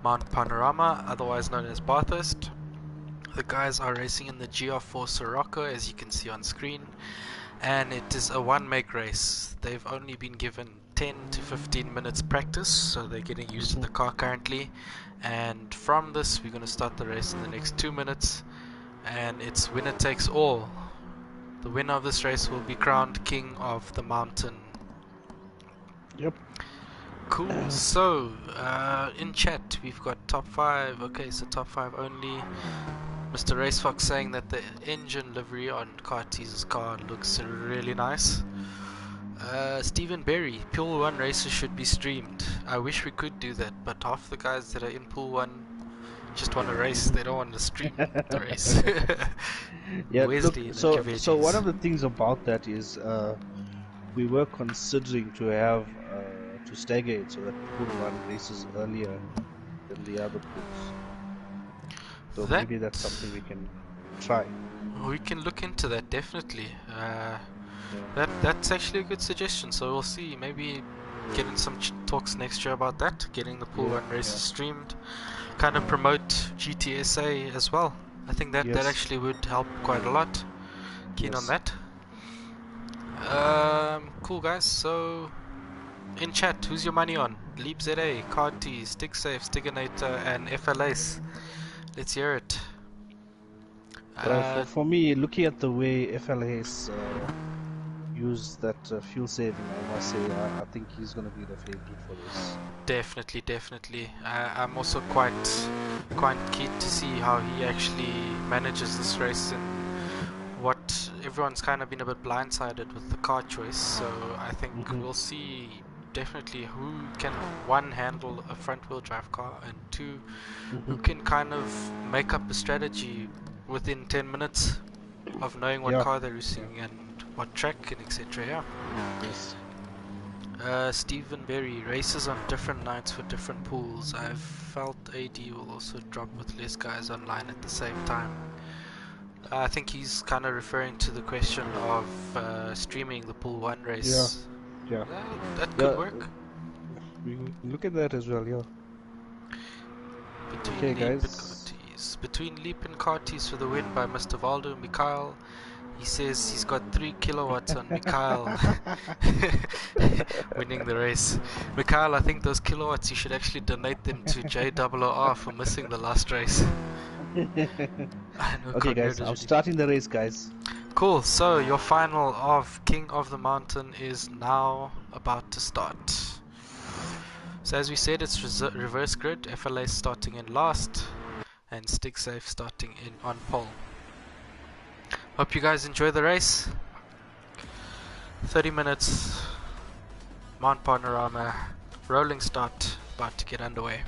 Mount Panorama, otherwise known as Bathurst. The guys are racing in the GR4 Sirocco, as you can see on screen, and it is a one-make race. They've only been given 10 to 15 minutes practice, so they're getting used to the car currently, and from this we're going to start the race in the next 2 minutes, and it's winner takes all. The winner of this race will be crowned King of the Mountain. Yep. Cool. So in chat we've got top 5. Okay, so top 5 only. Mr. Racefox saying that the engine livery on Cartees' car looks really nice. Stephen Berry, Pool 1 races should be streamed. I wish we could do that, but half the guys that are in Pool 1 just want to race, they don't want to stream the race. Yeah, look, Wesley, the so one Cavetis. of the things about that is we were considering to have to stagger it so that pool one races earlier than the other pools. So That- maybe that's something we can try. We can look into that, definitely. Yeah. That's actually a good suggestion, so we'll see. Maybe get in some talks next year about that, getting the Pool Yeah, 1 races yeah. streamed. Kind of promote GTSA as well. I think that Yes. actually would help quite a lot. Keen on Yes. that. Cool guys, so in chat, who's your money on? Leap ZA, Carty, StickSafe, Stiginator, and FLAce. Let's hear it. Well, for me, looking at the way FLA's used that fuel saving, I must say, I think he's going to be the favorite for this. Definitely. I'm also quite keen to see how he actually manages this race and what everyone's kind of been a bit blindsided with the car choice. So I think we'll see definitely who can, one, handle a front wheel drive car, and two, who can kind of make up a strategy within 10 minutes of knowing what Yeah. car they're using and what track and etc. Yeah. Yes. Stephen Berry, races on different nights for different pools. I've felt AD will also drop with less guys online at the same time. I think he's kind of referring to the question of streaming the Pool 1 race. Yeah. That could work. We can look at that as well, yeah. Between Okay, Leap guys. and Cartes. Between Leap and Cartes for the win by Mr. Valdo Mikhail. He says he's got 3 kilowatts on Mikhail winning the race. Mikhail, I think those kilowatts, you should actually donate them to JOOR for missing the last race. Okay, guys, I'm starting the race, guys. Cool, so your final of King of the Mountain is now about to start. So as we said, it's reverse grid, FLA starting in last, and StickSafe starting in on pole. Hope you guys enjoy the race. 30 minutes, Mount Panorama, rolling start, about to get underway.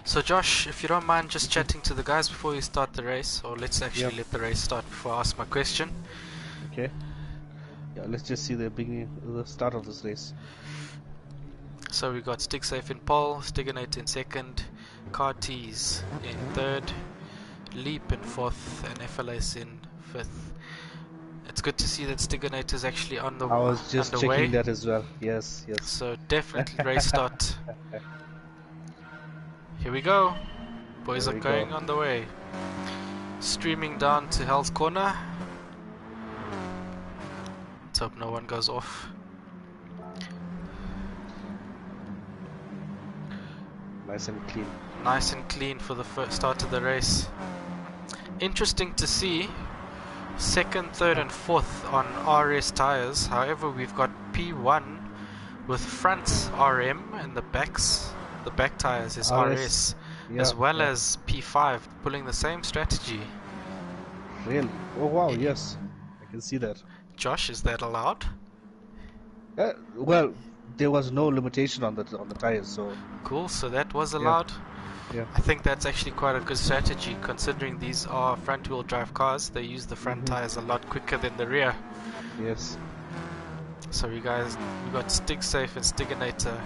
So Josh, if you don't mind just chatting to the guys before you start the race, or let's actually let the race start before I ask my question. Okay. Yeah, let's just see the start of this race. So we got StickSafe in pole, Stiginator in second, Cartes in third, Leap in fourth, and FLAce in fifth. It's good to see that Stiginator is actually on the I was just underway. checking that as well. Yes. So definitely race start. Here we go. Boys are going on the way. Streaming down to Hell's Corner. Let's hope no one goes off. Nice and clean. Nice and clean for the first start of the race. Interesting to see second, third and fourth on RS tires. However, we've got P1 with fronts RM and the back tires is RS, as well as P5 pulling the same strategy. Really? Oh wow, yes. I can see that. Josh, is that allowed? Well, there was no limitation on the tires, so cool. So that was allowed. Yeah. I think that's actually quite a good strategy, considering these are front-wheel drive cars. They use the front tires a lot quicker than the rear. Yes. So we got StickSafe and Stiginator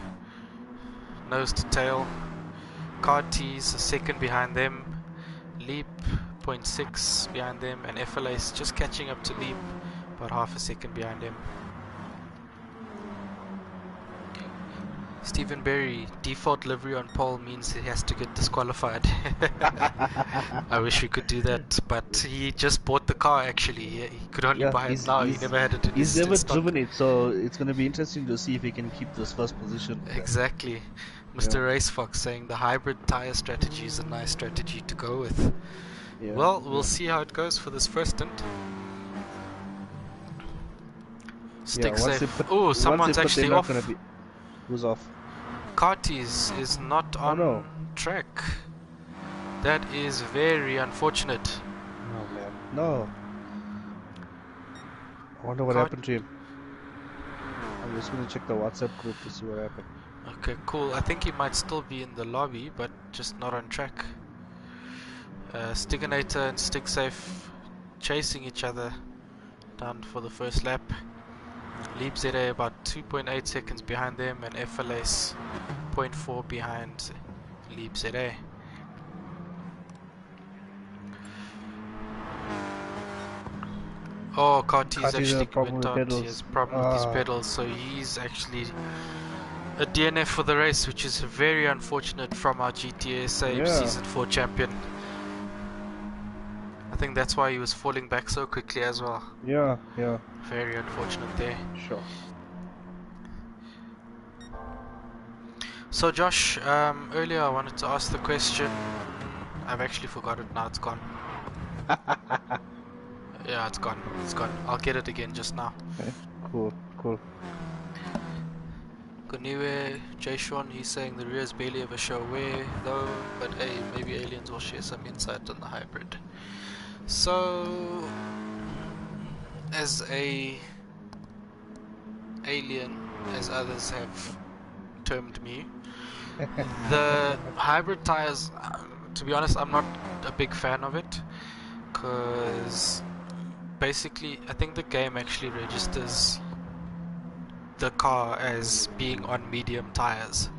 nose to tail. Cartes a second behind them. Leap 0.6 behind them, and FLAce just catching up to Leap, about half a second behind him. Stephen Berry, default livery on pole means he has to get disqualified. I wish we could do that, but he just bought the car actually. He could only buy it now, he never had it in his He's never stock. driven it, so it's going to be interesting to see if he can keep this first position. Exactly. Mr. Race Fox saying the hybrid tire strategy is a nice strategy to go with. Yeah. Well, we'll see how it goes for this first stint. StickSafe. Oh, someone's actually off. Who's off? Cartes is not on track. That is very unfortunate. Oh man, no. I wonder what Can't- happened to him. I'm just gonna check the WhatsApp group to see what happened. Okay, cool. I think he might still be in the lobby, but just not on track. Stiganator and StigSafe chasing each other down for the first lap. LeapZA about 2.8 seconds behind them, and FLS 0.4 behind LeapZA. Oh, Carty's Carty's actually had a problem went with out. pedals. He has a problem with his pedals, so he's actually a DNF for the race, which is very unfortunate from our GTSA Yeah. Season 4 champion. I think that's why he was falling back so quickly as well. Yeah, yeah, Very unfortunate there. sure. So Josh, earlier I wanted to ask the question. I've actually forgot it now, it's gone. Yeah, it's gone. It's gone. I'll get it again just now. Okay, cool, cool. Goniwe, Jay Sean, he's saying the rears barely ever show wear though, but hey, maybe aliens will share some insight on the hybrid. So, as a alien, as others have termed me, the hybrid tires, to be honest, I'm not a big fan of it, because basically I think the game actually registers the car as being on medium tires.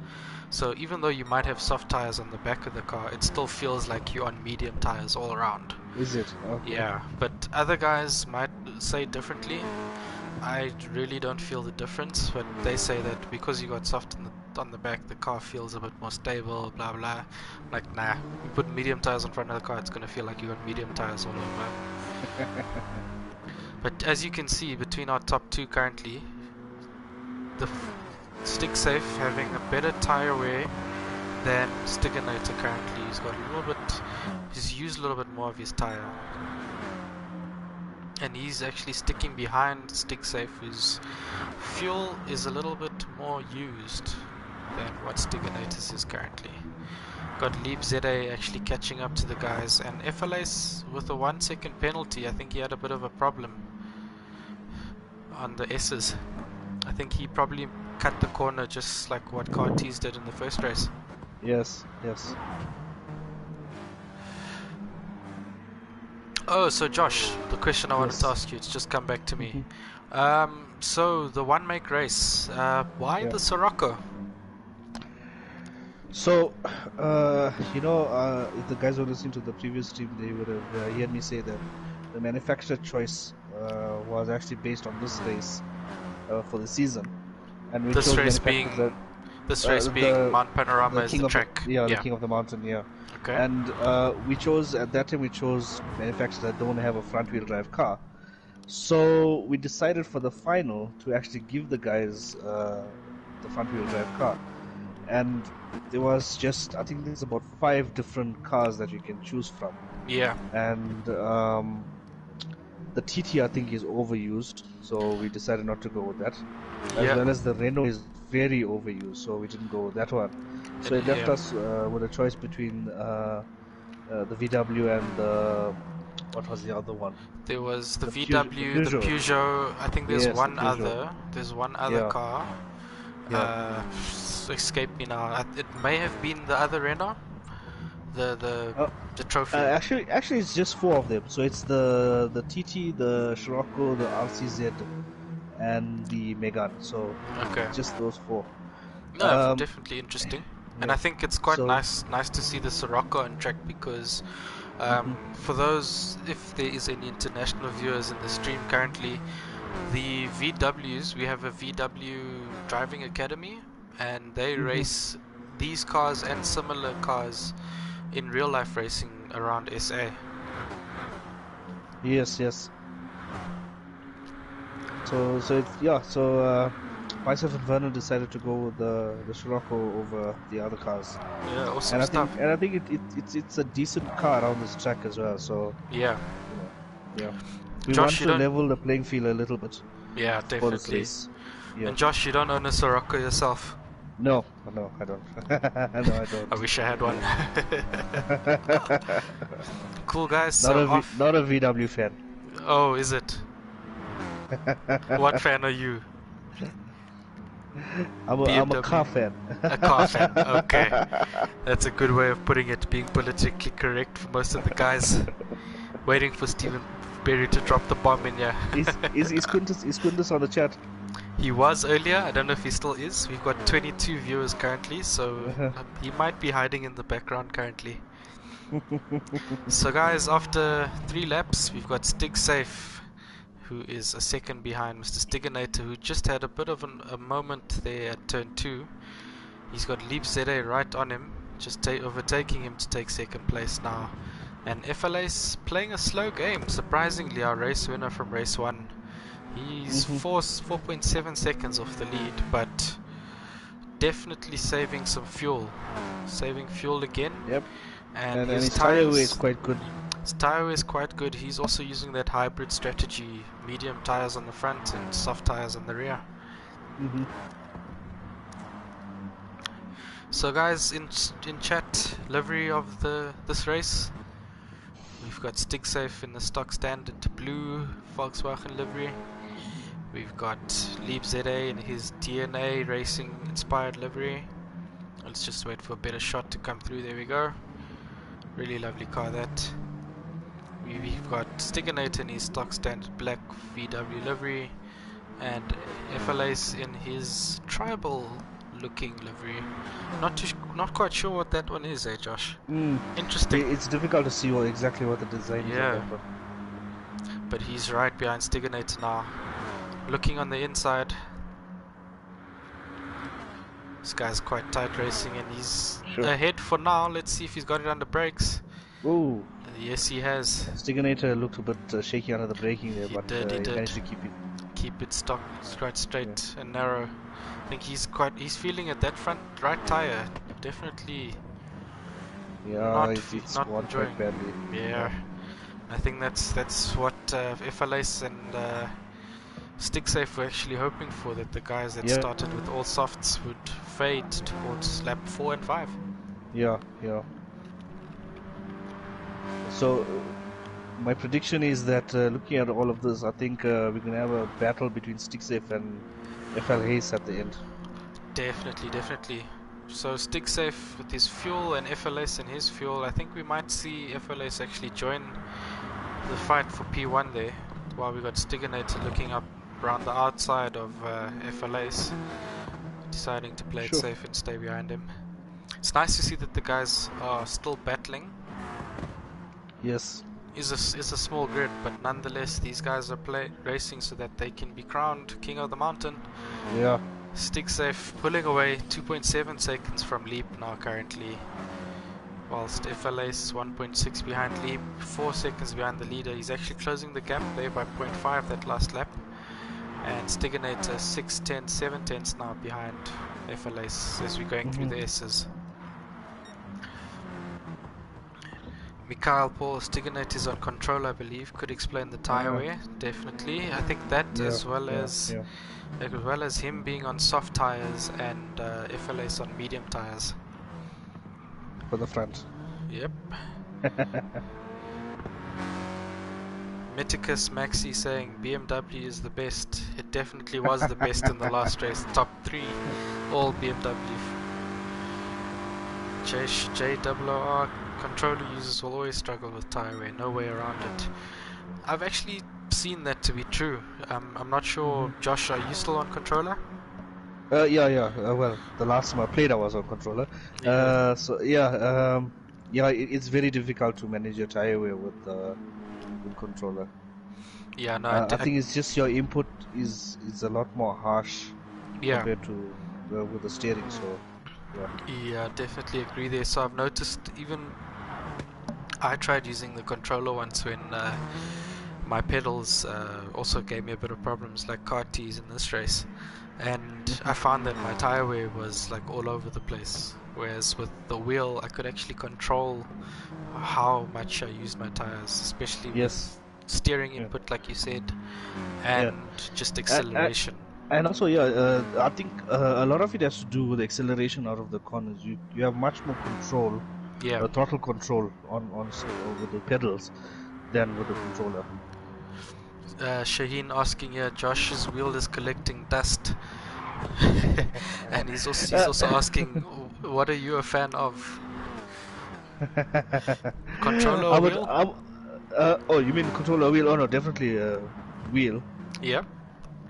So even though you might have soft tires on the back of the car, it still feels like you're on medium tires all around. Is it? Okay. Yeah, but other guys might say differently. I really don't feel the difference, but they say that because you got soft on the back, the car feels a bit more stable, blah blah. Like, nah, you put medium tires in front of the car, it's gonna feel like you're on medium tires all over. But as you can see, between our top two currently, the StigSafe having a better tire wear than Stiganator currently. He's used a little bit more of his tire. And he's actually sticking behind StigSafe, whose fuel is a little bit more used than what Stiganator's is currently. Got LeapZA actually catching up to the guys, and FLS with a 1 second penalty. I think he had a bit of a problem on the S's. I think he probably cut the corner just like what Carty's did in the first race. Yes, yes. Oh, so Josh, the question I wanted to ask you, it's just come back to me. So the one make race, why the Sirocco? So, if the guys were listening to the previous stream, they would have heard me say that the manufacturer choice was actually based on this race for the season. And we This chose race being Mount Panorama as the track. The King of the Mountain, yeah. Okay. And at that time we chose manufacturers that don't have a front wheel drive car. So we decided for the final to actually give the guys the front wheel drive car. And there was I think there's about 5 different cars that you can choose from. Yeah. And the TT I think is overused, so we decided not to go with that. As well as the Renault is very overused, so we didn't go with that one. So it left us with a choice between the VW and the... what was the other one? There was the VW, the Peugeot. I think there's one other. There's one other car. Escaped me now. It may have been the other Renault. The trophy. Actually, it's just 4 of them. So it's the TT, the Scirocco, the RCZ, and the Megane. So just those 4. No, definitely interesting. And I think it's quite nice to see the Sirocco on track, because for those, if there is any international viewers in the stream currently, the VWs, we have a VW driving academy, and they race these cars and similar cars in real life racing around SA. Yes. So myself and Vernon decided to go with the Scirocco over the other cars. Yeah, awesome stuff. I think it's a decent car around this track as well. So yeah. We want to level the playing field a little bit. Yeah, definitely. For this race. Yeah. And Josh, you don't own a Sirocco yourself? No, I don't. No, I don't. I wish I had one. Cool, guys. Not a VW fan. Oh, is it? What fan are you? I'm a BMW? car fan. A car fan. Okay, that's a good way of putting it. Being politically correct for most of the guys. Waiting for Stephen Berry to drop the bomb in here. Is Quintus on the chat? He was earlier. I don't know if he still is. We've got 22 viewers currently, so he might be hiding in the background currently. So guys, after 3 laps, we've got StigSafe, who is a second behind Mr. Stiginator, who just had a bit of a moment there at turn 2. He's got Leap ZA right on him, just overtaking him to take second place now. And FLA's playing a slow game, surprisingly, our race winner from race 1. He's 4.7 seconds off the lead, but definitely saving some fuel. Saving fuel again. Yep. And his tire wear is quite good. His tire wear is quite good. He's also using that hybrid strategy, medium tires on the front and soft tires on the rear. So guys, in chat, livery of this race, we've got StigSafe in the stock standard blue Volkswagen livery. We've got Leap ZA in his DNA Racing inspired livery. Let's just wait for a better shot to come through. There we go. Really lovely car that. We've got Stiginator in his stock standard black VW livery, and FLA's in his tribal looking livery. Not quite sure what that one is, Josh? Interesting. It's difficult to see exactly what the design is. Yeah. But he's right behind Stiginator now. Looking on the inside. This guy's quite tight racing, and he's ahead for now. Let's see if he's got it under brakes. Ooh. Yes, he has. Stiginator looked a bit shaky under the braking there, but he managed to keep it stock quite straight and narrow. I think he's feeling at that front right tire. Definitely. Yeah, it's not worn enjoying. quite badly. Yeah. I think that's what FLA's and StigSafe were actually hoping for, that the guys that started with all softs would fade towards lap 4 and 5. Yeah. So my prediction is that looking at all of this, I think we're gonna have a battle between StigSafe and FL Hayes at the end. Definitely. So StigSafe with his fuel and FLS and his fuel, I think we might see FLS actually join the fight for P1 there, while we got Stiginator looking up around the outside of FLS, deciding to play it safe and stay behind him. It's nice to see that the guys are still battling. Yes. It's a small grid, but nonetheless these guys are racing so that they can be crowned King of the Mountain. Yeah. StigSafe pulling away 2.7 seconds from Leap now currently, whilst FLS 1.6 behind Leap, 4 seconds behind the leader. He's actually closing the gap there by 0.5 that last lap. And Stiginator 6 7 tenths now behind FLS as we're going through the S's. Mikhail Paul, Stiginator is on control, I believe. Could explain the tire wear, definitely. I think that as well as him being on soft tires and FLS on medium tires. For the front. Yep. Miticus Maxi saying BMW is the best. It definitely was the best in the last race. Top 3, all BMW. JRR controller users will always struggle with tire wear, no way around it. I've actually seen that to be true. I'm not sure, Josh, are you still on controller? Yeah. Well, the last time I played I was on controller. It's very difficult to manage your tire wear with controller. Yeah, no. I think it's just your input is a lot more harsh compared to with the steering. So yeah, definitely agree there. So I've noticed, even I tried using the controller once when my pedals also gave me a bit of problems, like karties in this race, and I found that my tire wear was like all over the place, whereas with the wheel I could actually control how much I used my tires, especially with steering input like you said, and just acceleration. And also, I think a lot of it has to do with the acceleration out of the corners. You have much more control, throttle control on with the pedals than with the controller. Shaheen asking here, Josh's wheel is collecting dust. And he's also asking, what are you a fan of? Controller or wheel? Oh, you mean controller wheel? Oh no, definitely wheel. Yeah.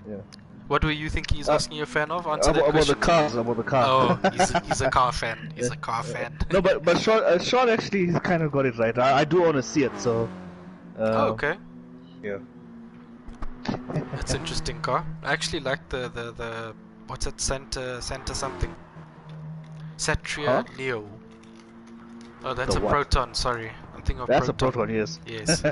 Yeah. What were you thinking he's asking you a fan of? Answer that About question. the cars, about the car. Oh, he's a car fan. He's a car fan. No, but Sean actually he's kind of got it right. I do want to see it, so. Oh, okay. Yeah. That's interesting car. I actually like the what's it, Santa something. Satria Leo. Oh, that's The a what? Proton. Sorry, I'm thinking of That's Proton. a Proton, yes. Yes.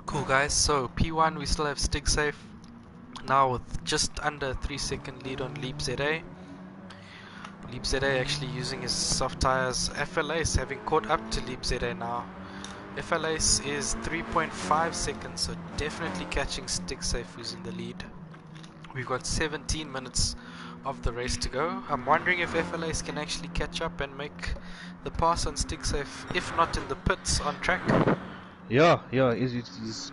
Cool guys, so P1 we still have StigSafe now with just under 3-second lead on Leap ZA. Leap ZA actually using his soft tires. FLAce having caught up to Leap ZA now. FLAce is 3.5 seconds, so definitely catching StigSafe, who's in the lead. We've got 17 minutes of the race to go. I'm wondering if FLAce can actually catch up and make the pass on StigSafe, if not in the pits, on track. Yeah, he's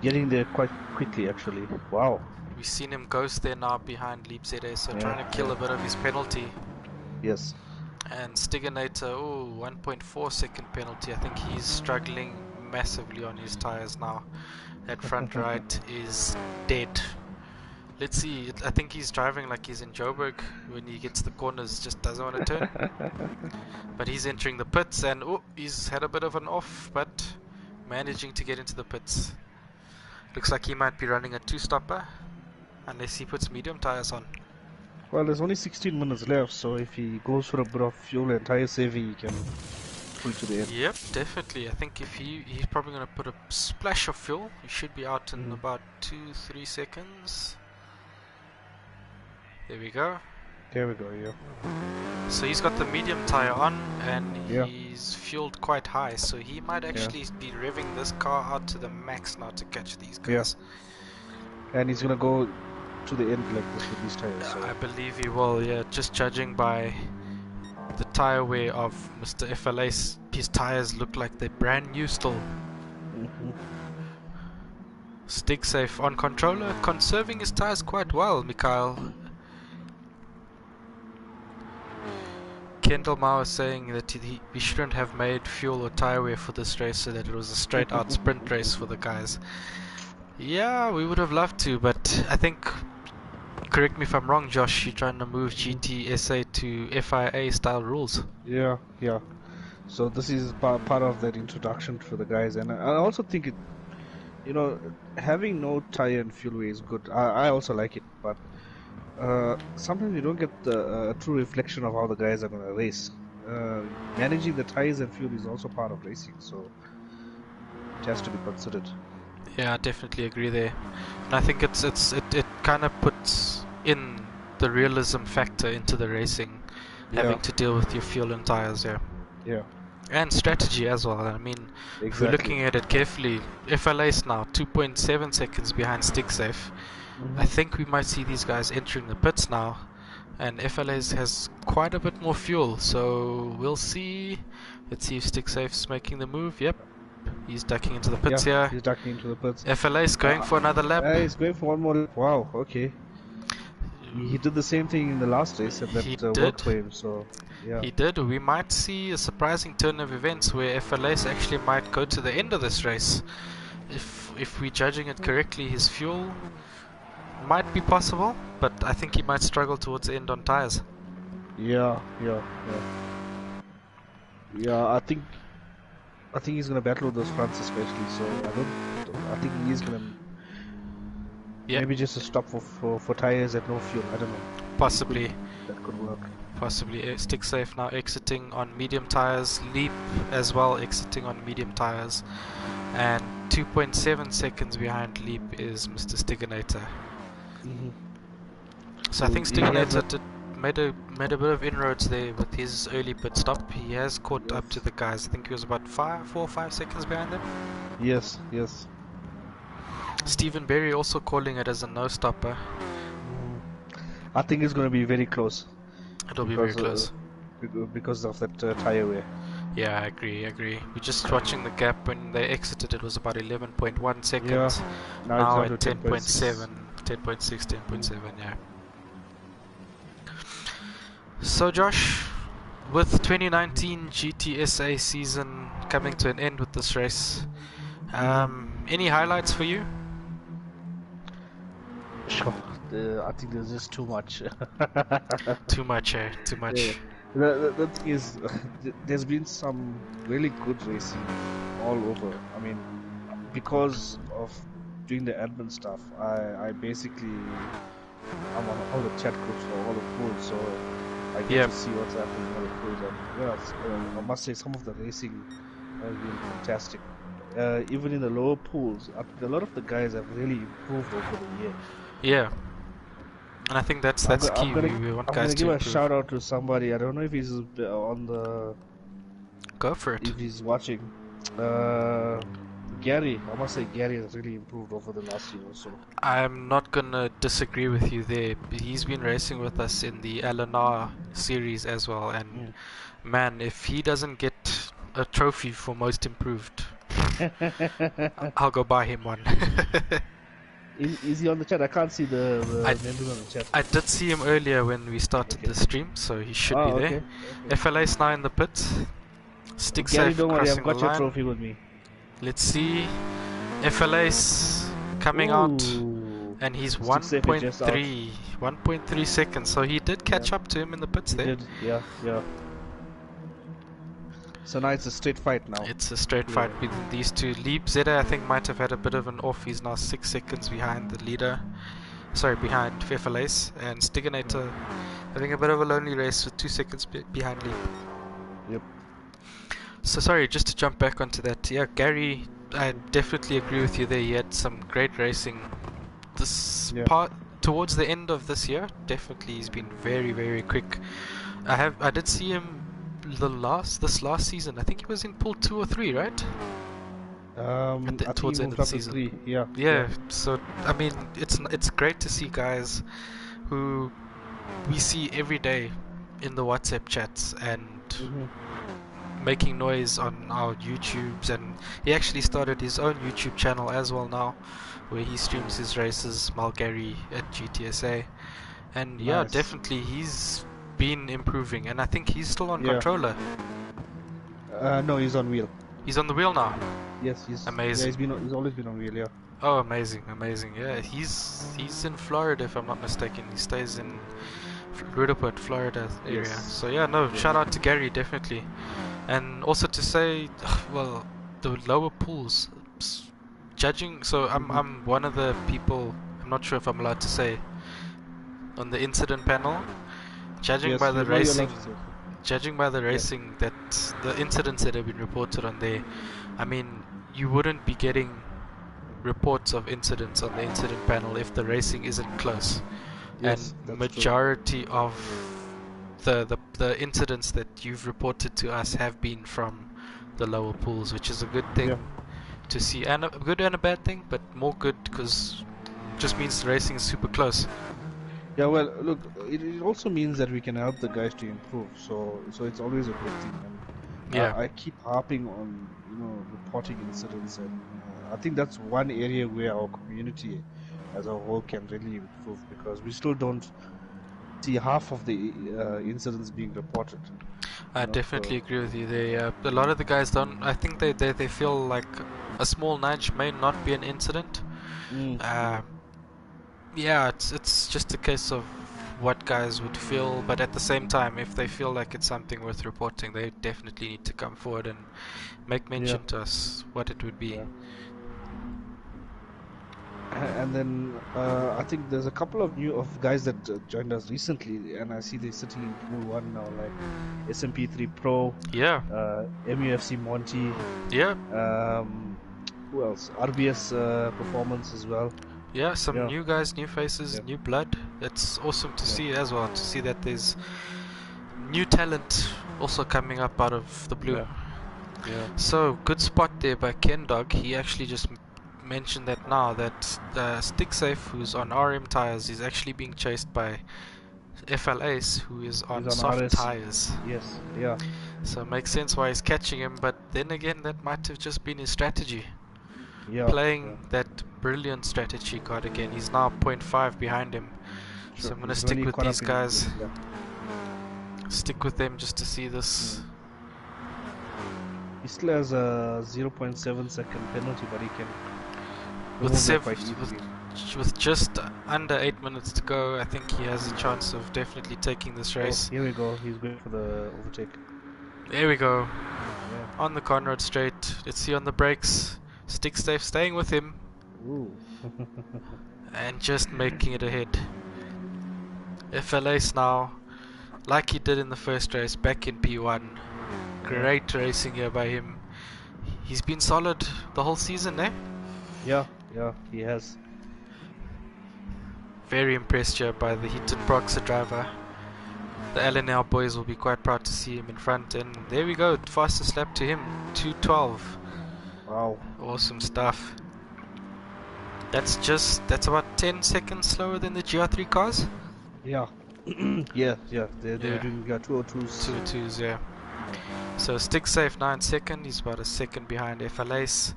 getting there quite quickly actually. Wow. We've seen him ghost there now behind Leap ZA, so trying to kill a bit of his penalty. Yes. And Stiginator, 1.4 second penalty. I think he's struggling massively on his tires now. That front right is dead. Let's see, I think he's driving like he's in Joburg. When he gets the corners, just doesn't want to turn. But he's entering the pits and he's had a bit of an off, but managing to get into the pits. Looks like he might be running a two-stopper unless he puts medium tires on. Well, there's only 16 minutes left, so if he goes for a bit of fuel and tire saving, he can pull to the end. Yep, definitely. I think if he's probably going to put a splash of fuel. He should be out in about 2-3 seconds. There we go. There we go, yeah. So he's got the medium tire on and he's fueled quite high, so he might actually be revving this car out to the max now to catch these guys. Yeah. And he's gonna go to the end like this with these tires. So. I believe he will, yeah, just judging by the tire wear of Mr. FLAce. His tires look like they're brand new still. StigSafe on controller, conserving his tires quite well, Mikhail. Kendall Mao is saying that we shouldn't have made fuel or tire wear for this race, so that it was a straight out sprint race for the guys. Yeah, we would have loved to, but I think, correct me if I'm wrong, Josh, you're trying to move GTSA to FIA style rules. Yeah. So this is part of that introduction for the guys, and I also think it, having no tire and fuel wear is good. I also like it, but sometimes you don't get the true reflection of how the guys are going to race. Managing the tires and fuel is also part of racing, so it has to be considered. Yeah, I definitely agree there. And I think it kind of puts in the realism factor into the racing, having to deal with your fuel and tires, Yeah. And strategy as well. I mean, if we're looking at it carefully, FLAce now 2.7 seconds behind StigSafe. I think we might see these guys entering the pits now, and FLAce has quite a bit more fuel, so we'll see. Let's see if StigSafe's making the move. Yep, he's ducking into the pits here. He's ducking into the pits. FLAce going for another lap. He's going for one more lap. Wow, okay. He did the same thing in the last race, and that worked for him, so yeah. He did. We might see a surprising turn of events where FLAce actually might go to the end of this race. If we're judging it correctly, his fuel might be possible, but I think he might struggle towards the end on tires. Yeah. I think he's gonna battle with those fronts especially. So I think he's gonna maybe just a stop for tires and no fuel. I don't know. Possibly. That could work. Possibly. StigSafe now exiting on medium tires. Leap as well exiting on medium tires. And 2.7 seconds behind Leap is Mr. Stiginator. So I think Stiginator made a bit of inroads there with his early pit stop. He has caught up to the guys. I think he was about 4 or 5 seconds behind them. Yes. Stephen Berry also calling it as a no stopper. I think it's going to be very close. It'll be very close. because of that tire wear. Yeah, I agree. We're just watching the gap. When they exited, it was about 11.1 seconds. Now it's Now down at to 10.6. 10.6, 10.7, yeah. So Josh, with 2019 GTSA season coming to an end with this race, any highlights for you? Sure. I think there's just too much. Too much, eh? Too Yeah. much. The thing is, there's been some really good racing all over. I mean, because of doing the admin stuff, I basically I'm on all the chat groups for all the pools, so I get Yep. to see what's happening in all the pools. And I must say some of the racing has been fantastic. Even in the lower pools, I think a lot of the guys have really improved over the year. Yeah. And I think that's key. We want I'm guys gonna to give a improve. shout out to somebody. I don't know if he's on the Go for it. if he's watching. Gary, I must say Gary has really improved over the last year or so. I'm not gonna disagree with you there. He's been racing with us in the LNR series as well, and man, if he doesn't get a trophy for most improved, I'll go buy him one. Is he on the chat? I can't see the members on the chat. I did see him earlier when we started the stream, so he should be there. Okay. FLA's now in the pits. Stick Gary, safe don't worry, crossing I've got the your line. trophy with me. Let's see. FLA's coming out, Ooh. and he's Stick safe is just out. 1.3 seconds. So he did catch up to him in the pits He there. did, yeah. So now it's a straight fight now. It's a straight fight between these two. Lieb Zeta, I think, might have had a bit of an off. He's now 6 seconds behind the leader. Sorry, behind FLA's. And Stiganator having a bit of a lonely race with 2 seconds behind Lieb. Yep. So sorry, just to jump back onto that. Yeah, Gary, I definitely agree with you there. He had some great racing. This part towards the end of this year, definitely he's been very, very quick. I did see him this last season. I think he was in pool 2 or 3, right? Towards the end of the season. 3. Yeah. So I mean, it's great to see guys who we see every day in the WhatsApp chats and making noise on our YouTubes, and he actually started his own YouTube channel as well now, where he streams his races, Malgary at GTSA, and yeah, definitely he's been improving, and I think he's still on controller. No, he's on wheel. He's on the wheel now. Yes, he's amazing. Yeah, he's always been on wheel. Yeah. Oh, amazing. Yeah, he's in Florida if I'm not mistaken. He stays in Rudaport, Florida area. Yes. So yeah, no, shout out to Gary definitely. And also to say, well, the lower pools, judging. So I'm one of the people. I'm not sure if I'm allowed to say on the incident panel. Judging by the racing, that the incidents that have been reported on there, I mean, you wouldn't be getting reports of incidents on the incident panel if the racing isn't close. Yes, and majority of the incidents that you've reported to us have been from the lower pools, which is a good thing to see, and a good and a bad thing, but more good because it just means the racing is super close. Yeah, well, look, it also means that we can help the guys to improve, so it's always a good thing. And I keep harping on reporting incidents, and I think that's one area where our community as a whole can really improve, because we still don't see half of the incidents being reported. I definitely agree with you. A lot of the guys don't. I think they feel like a small nudge may not be an incident. Yeah, it's just a case of what guys would feel, but at the same time, if they feel like it's something worth reporting, they definitely need to come forward and make mention to us what it would be. And then I think there's a couple of guys that joined us recently, and I see they're sitting in pool 1 now, like SMP3 Pro, MUFC Monty, who else? RBS Performance as well. Yeah, some new guys, new faces, new blood. It's awesome to see as well, to see that there's new talent also coming up out of the blue. So, good spot there by Ken Dog. He actually just mentioned that now, that Stick Safe, who's on RM tires, is actually being chased by FL Ace, who is on on soft RS. tires. Yes, yeah. So it makes sense why he's catching him, but then again, that might have just been his strategy. Yeah. Playing that brilliant strategy card again. He's now 0.5 behind him. Sure. So I'm gonna He's stick really with caught these up in guys. yeah. Stick with them just to see this. He still has a 0.7 second penalty, but he can With remove that quite easily. with just under 8 minutes to go, I think he has a chance of definitely taking this race. Oh, here we go. He's going for the overtake. There we go. Yeah. On the Conrad straight. Let's see on the brakes. Stick safe, staying with him. Ooh. And just making it ahead. FLA's now, like he did in the first race, back in P1. Great racing here by him. He's been solid the whole season, eh? Yeah, he has. Very impressed here by the Heaton Proxer driver. The LNL boys will be quite proud to see him in front, and there we go, fastest lap to him, 2:12. Wow. Awesome stuff. That's about 10 seconds slower than the GR3 cars? Yeah. yeah. They were doing 202s. 202s, yeah. So Stick Safe 9 second, he's about a second behind FLAce.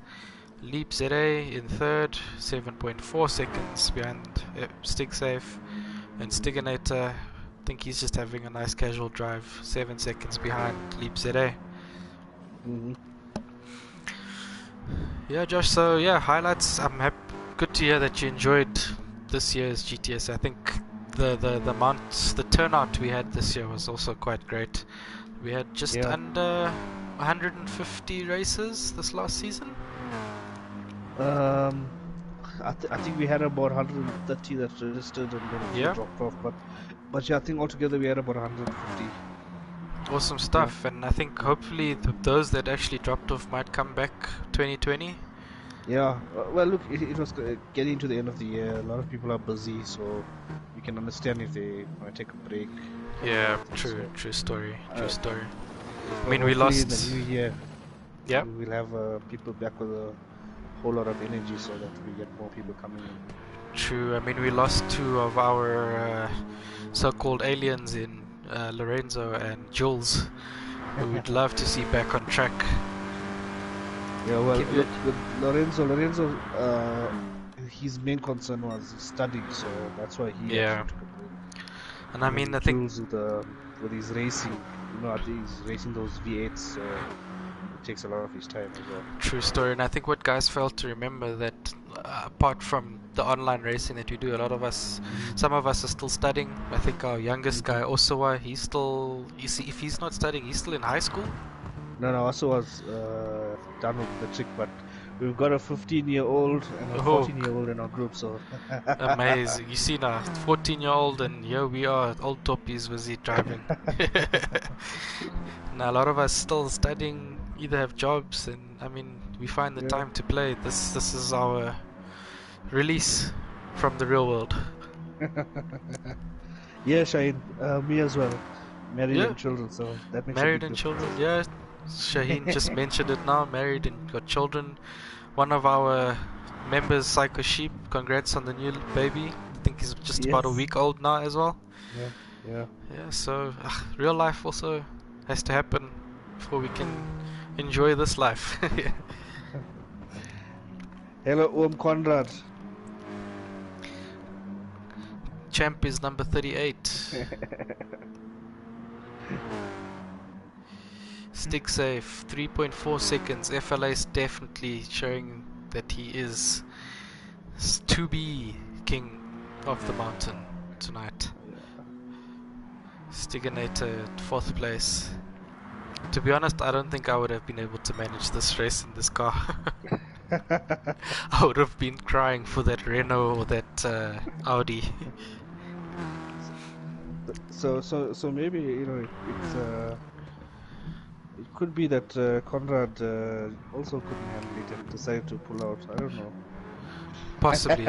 Leap ZA in third, 7.4 seconds behind Stick Safe. And Stiginator, I think he's just having a nice casual drive, 7 seconds behind Leap ZA. Yeah, Josh, so yeah, highlights. I'm happy. Good to hear that you enjoyed this year's GTS. I think the turnout we had this year was also quite great. We had just under 150 races this last season. I think we had about 130 that registered and then dropped off. But yeah, I think altogether we had about 150. Awesome stuff, yeah. And I think hopefully those that actually dropped off might come back 2020. Yeah, well look, it was getting to the end of the year. A lot of people are busy, so you can understand if they want to take a break. Yeah, true story. I mean, we lost in the new year. Yeah, we'll have people back with a whole lot of energy, so that we get more people coming in. True. I mean, we lost two of our so-called aliens in Lorenzo and Jules, who we'd love to see back on track. Yeah, well, look, with Lorenzo, his main concern was studying, so that's why he actually took a break. And I mean, I think with his racing, I think he's racing those V8s, so it takes a lot of his time as well. True story, and I think what guys failed to remember that apart from the online racing that we do, some of us are still studying. I think our youngest guy, Osawa, he's still, if he's not studying, he's still in high school. No, Osawa's done with the trick, but we've got a 15-year-old and a 14-year-old in our group, so... Amazing. You see now, 14-year-old and here we are, old toppies busy driving. Now a lot of us still studying, either have jobs, and I mean, we find the time to play. This is our release from the real world. Yeah, Shaheen, me as well. Married and children, so that makes married and children, yeah. Shaheen just mentioned it now, married and got children. One of our members, Psycho Sheep, congrats on the new baby. I think he's just about a week old now as well. Yeah, so real life also has to happen before we can enjoy this life. Hello, Conrad. Champ is number 38. Stick safe, 3.4 seconds. FLA is definitely showing that he is to be king of the mountain tonight. Stiginator, 4th place. To be honest, I don't think I would have been able to manage this race in this car. I would have been crying for that Renault or that Audi. So maybe it's it could be that Conrad also couldn't handle it and decided to pull out. I don't know. Possibly.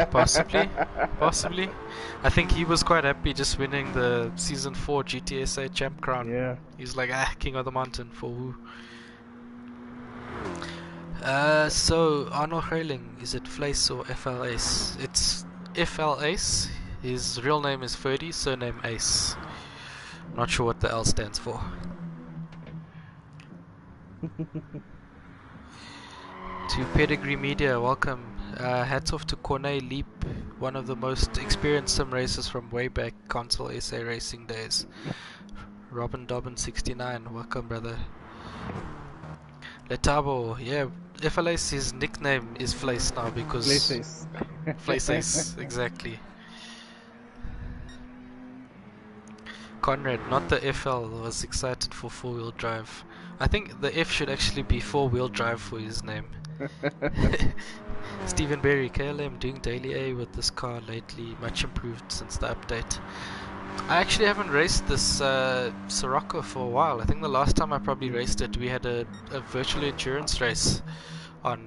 I think he was quite happy just winning the Season 4 GTSA Champ Crown. Yeah. He's like, King of the Mountain for who? So, Arnold Reiling, is it Flace or FLAce? It's FLAce. His real name is Ferdy, surname Ace. Not sure what the L stands for. To Pedigree Media, welcome. Hats off to Cornet Leap, one of the most experienced sim racers from way back console SA racing days. Robin Dobbin 69, welcome brother. Letabo, yeah, FLA's his nickname is Flace now because Places. Flace, exactly. Conrad, not the FL, was excited for 4-wheel drive. I think the F should actually be 4-wheel drive for his name. Stephen Berry, KLM doing daily A with this car lately, much improved since the update. I actually haven't raced this Sirocco for a while. I think the last time I probably raced it, we had a virtual endurance race on,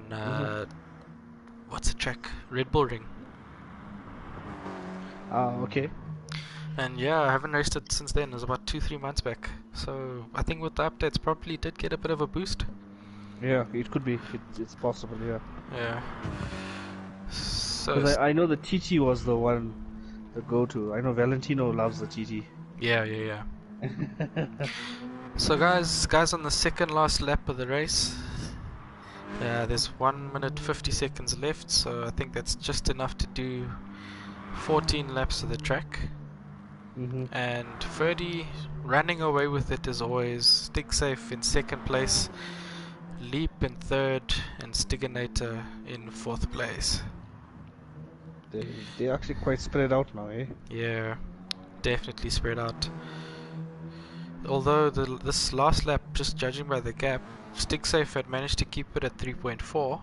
what's the track? Red Bull Ring. Okay. And yeah, I haven't raced it since then. It was about 2-3 months back. So I think with the updates, probably did get a bit of a boost. Yeah, it could be. It's possible, yeah. Yeah. So Because I know the TT was the one, the go-to. I know Valentino loves the TT. yeah. So guys on the second last lap of the race. There's 1 minute 50 seconds left, so I think that's just enough to do 14 laps of the track. And Ferdy running away with it as always. Stick Safe in second place, Leap in third, and Stiganator in fourth place. They're actually quite spread out now, eh? Yeah, definitely spread out. Although this last lap, just judging by the gap, Stick Safe had managed to keep it at 3.4.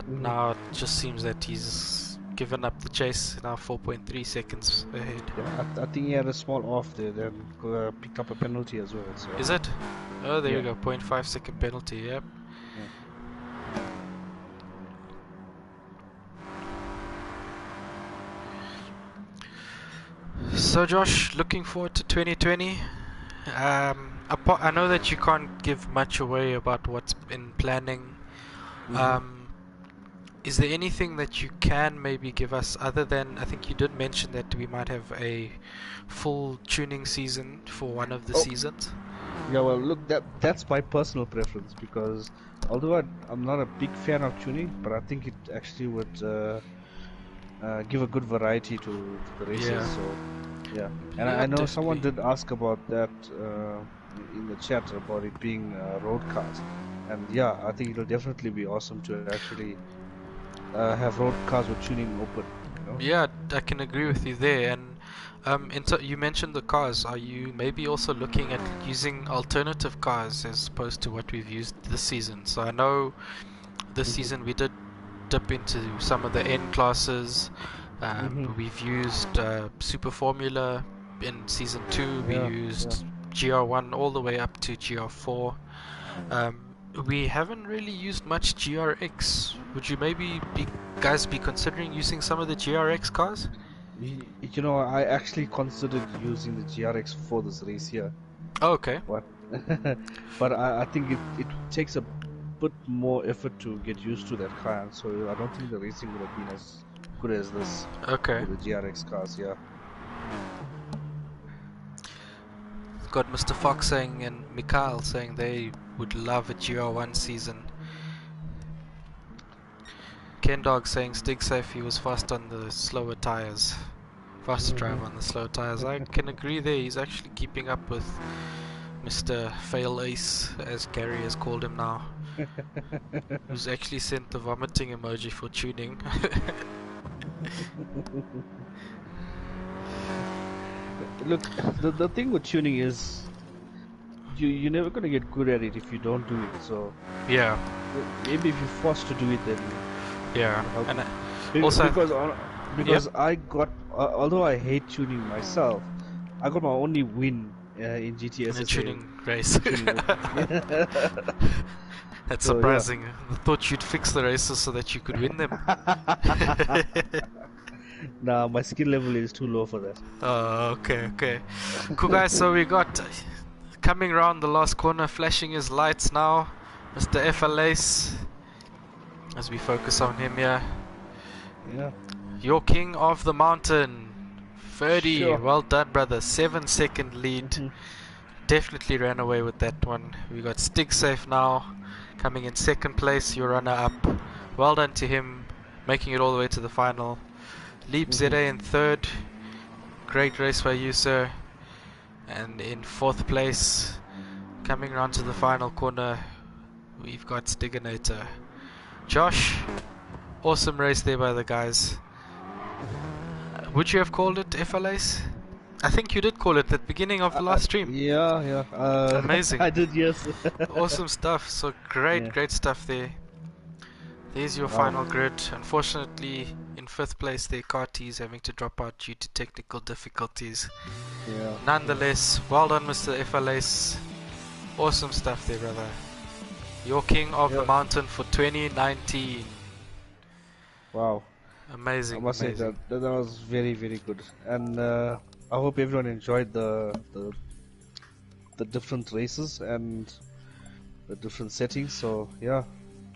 Now it just seems that he's given up the chase, now 4.3 seconds ahead. Yeah, I think he had a small off there, then picked up a penalty as well. So. Is it? Oh, there you go, 0.5 second penalty, yep. So Josh, looking forward to 2020. I know that you can't give much away about what's in planning. Is there anything that you can maybe give us other than, I think you did mention that we might have a full tuning season for one of the seasons? Yeah, well, look, that's my personal preference, because although I'm not a big fan of tuning, but I think it actually would give a good variety to the races. Yeah. So yeah, and Yeah, I know definitely. someone did ask about that in the chat about it being road cars, and yeah, I think it'll definitely be awesome to actually have road cars with tuning open. You know? Yeah, I can agree with you there. And you mentioned the cars. Are you maybe also looking at using alternative cars as opposed to what we've used this season? So I know this season we did dip into some of the N classes. We've used Super Formula in season 2. We used GR1 all the way up to GR4. We haven't really used much GRX. Would you maybe guys be considering using some of the GRX cars? You know, I actually considered using the GRX for this race here. Oh, okay. What? But I think it takes a bit more effort to get used to that car, so I don't think the racing would have been as good as this. Okay. With the GRX cars, yeah. Got Mr. Fox saying and Mikhail saying they would love a GR1 season. Ken Dog saying Stig Safe, he was fast on the slower tires. Faster drive on the slow tires. I can agree there. He's actually keeping up with Mr. Fail Ace, as Gary has called him now. Who's actually sent the vomiting emoji for tuning. Look, the thing with tuning is you're never gonna get good at it if you don't do it. So yeah, maybe if you're forced to do it, then yeah. And also also because I got although I hate tuning myself, I got my only win in GTS. In a tuning race. That's So, surprising. I thought you'd fix the races so that you could win them. Nah, my skill level is too low for that. Oh, okay. Cool guys, so we got coming around the last corner, flashing his lights now, Mr. FLAce, as we focus on him here. Yeah. Your king of the mountain, Ferdy, Sure. well done, brother. 7-second lead. Mhm. Definitely ran away with that one. We got Stig Safe now, coming in second place, your runner up. Well done to him, making it all the way to the final. Leap ZA in third. Great race by you, sir. And in fourth place, coming round to the final corner, we've got Stiginator. Josh, awesome race there by the guys. Would you have called it FLAs? I think you did call it at the beginning of the last stream. Yeah. Amazing. I did, yes. Awesome stuff. So great, Yeah. great stuff there. There's your Wow. final grid. Unfortunately, in fifth place, the Carty is having to drop out due to technical difficulties. Yeah. Nonetheless, well done, Mr. FLS. Awesome stuff there, brother. Your king of the Yeah. mountain for 2019. Wow. Amazing, I must say amazing. that was very, very good. And I hope everyone enjoyed the different races and the different settings. So yeah.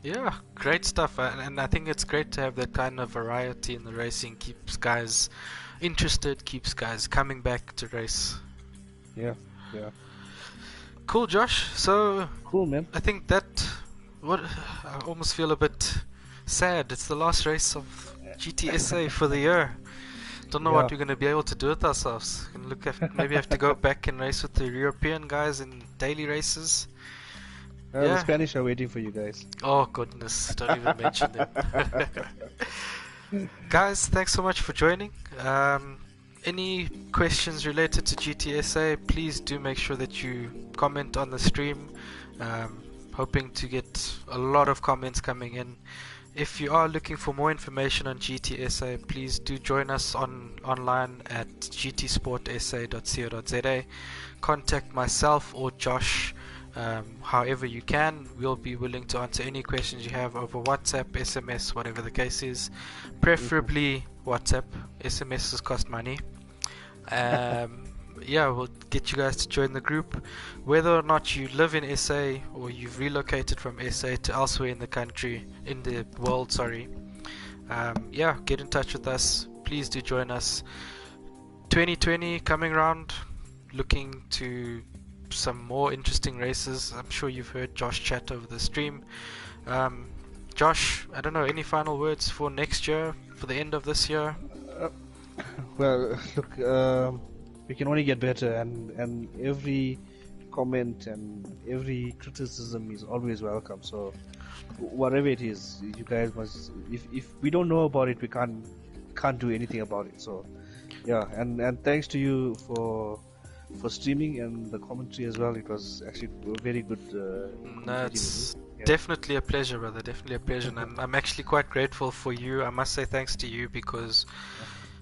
Yeah, great stuff, and I think it's great to have that kind of variety in the racing. Keeps guys interested, keeps guys coming back to race. Yeah. Cool, Josh. So Cool, man. I think that I almost feel a bit sad. It's the last race of GTSA for the year. Don't know what Yeah. we're going to be able to do with ourselves. Gonna look at maybe have to go back and race with the European guys in daily races. The Yeah. Spanish are waiting for you guys. Oh goodness, don't even mention them. Guys, thanks so much for joining. Any questions related to GTSA, please do make sure that you comment on the stream. Hoping to get a lot of comments coming in. If you are looking for more information on GTSA, please do join us online at gtsportsa.co.za. Contact myself or Josh. However you can, we'll be willing to answer any questions you have over WhatsApp, SMS, whatever the case is. Preferably WhatsApp. SMSs cost money. Yeah, we'll get you guys to join the group. Whether or not you live in SA or you've relocated from SA to elsewhere in the country, in the world, sorry. Yeah, get in touch with us. Please do join us. 2020 coming around, looking to some more interesting races. I'm sure you've heard Josh chat over the stream. Josh, I don't know, any final words for next year, for the end of this year? Well, look, we can only get better, and every comment and every criticism is always welcome. So, whatever it is, you guys must. If we don't know about it, we can't do anything about it. So, yeah, and thanks to you for streaming and the commentary as well. It was actually a very good. No, it's Yeah. definitely a pleasure, brother. Definitely a pleasure, and I'm actually quite grateful for you. I must say thanks to you because,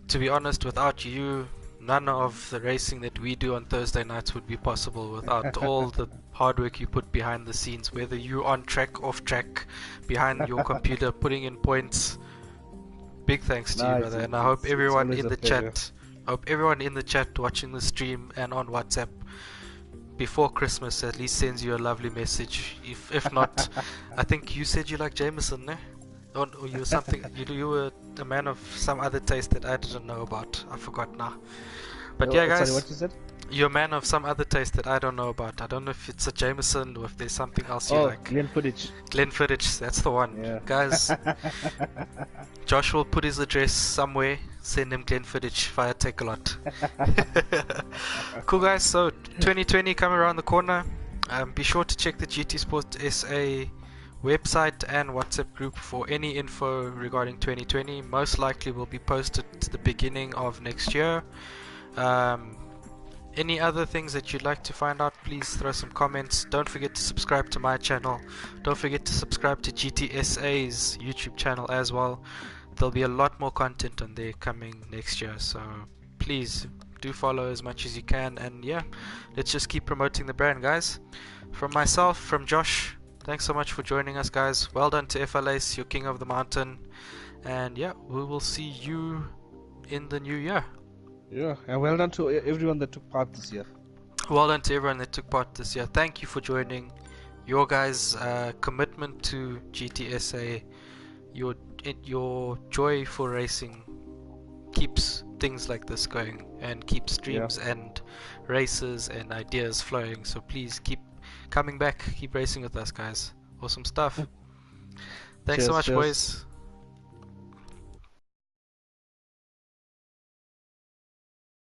to be honest, without you, none of the racing that we do on Thursday nights would be possible without all the hard work you put behind the scenes, whether you on track, off track, behind your computer, putting in points. Big thanks to you, brother, and I hope everyone always in a the pleasure. chat, watching the stream and on WhatsApp before Christmas at least sends you a lovely message. If not, I think you said you like Jameson, ne? Or you were something. You were a man of some other taste that I didn't know about. I forgot now. But yeah, guys, Sorry, what you said? you're a man of some other taste that I don't know about. I don't know if it's a Jameson or if there's something else you like. Glenn footage. Glenfiddich, that's the one. Yeah. Guys, Josh will put his address somewhere. Send him Glenfiddich via Takealot. Cool, guys. So 2020 coming around the corner. Be sure to check the GT Sport SA website and WhatsApp group for any info regarding 2020. Most likely will be posted to the beginning of next year. Any other things that you'd like to find out, please throw some comments. Don't forget to subscribe to my channel. Don't forget to subscribe to GTSA's YouTube channel as well. There'll be a lot more content on there coming next year, so please do follow as much as you can. And yeah, let's just keep promoting the brand, guys. From myself, from Josh, thanks so much for joining us, guys. Well done to FLAs, your king of the mountain. And yeah, we will see you in the new year. Yeah, and well done to everyone that took part this year. Well done to everyone that took part this year. Thank you for joining. Your guys' commitment to GTSA, your joy for racing keeps things like this going and keep streams and races and ideas flowing. So please keep coming back, keep racing with us, guys. Awesome stuff. Thanks so much, boys.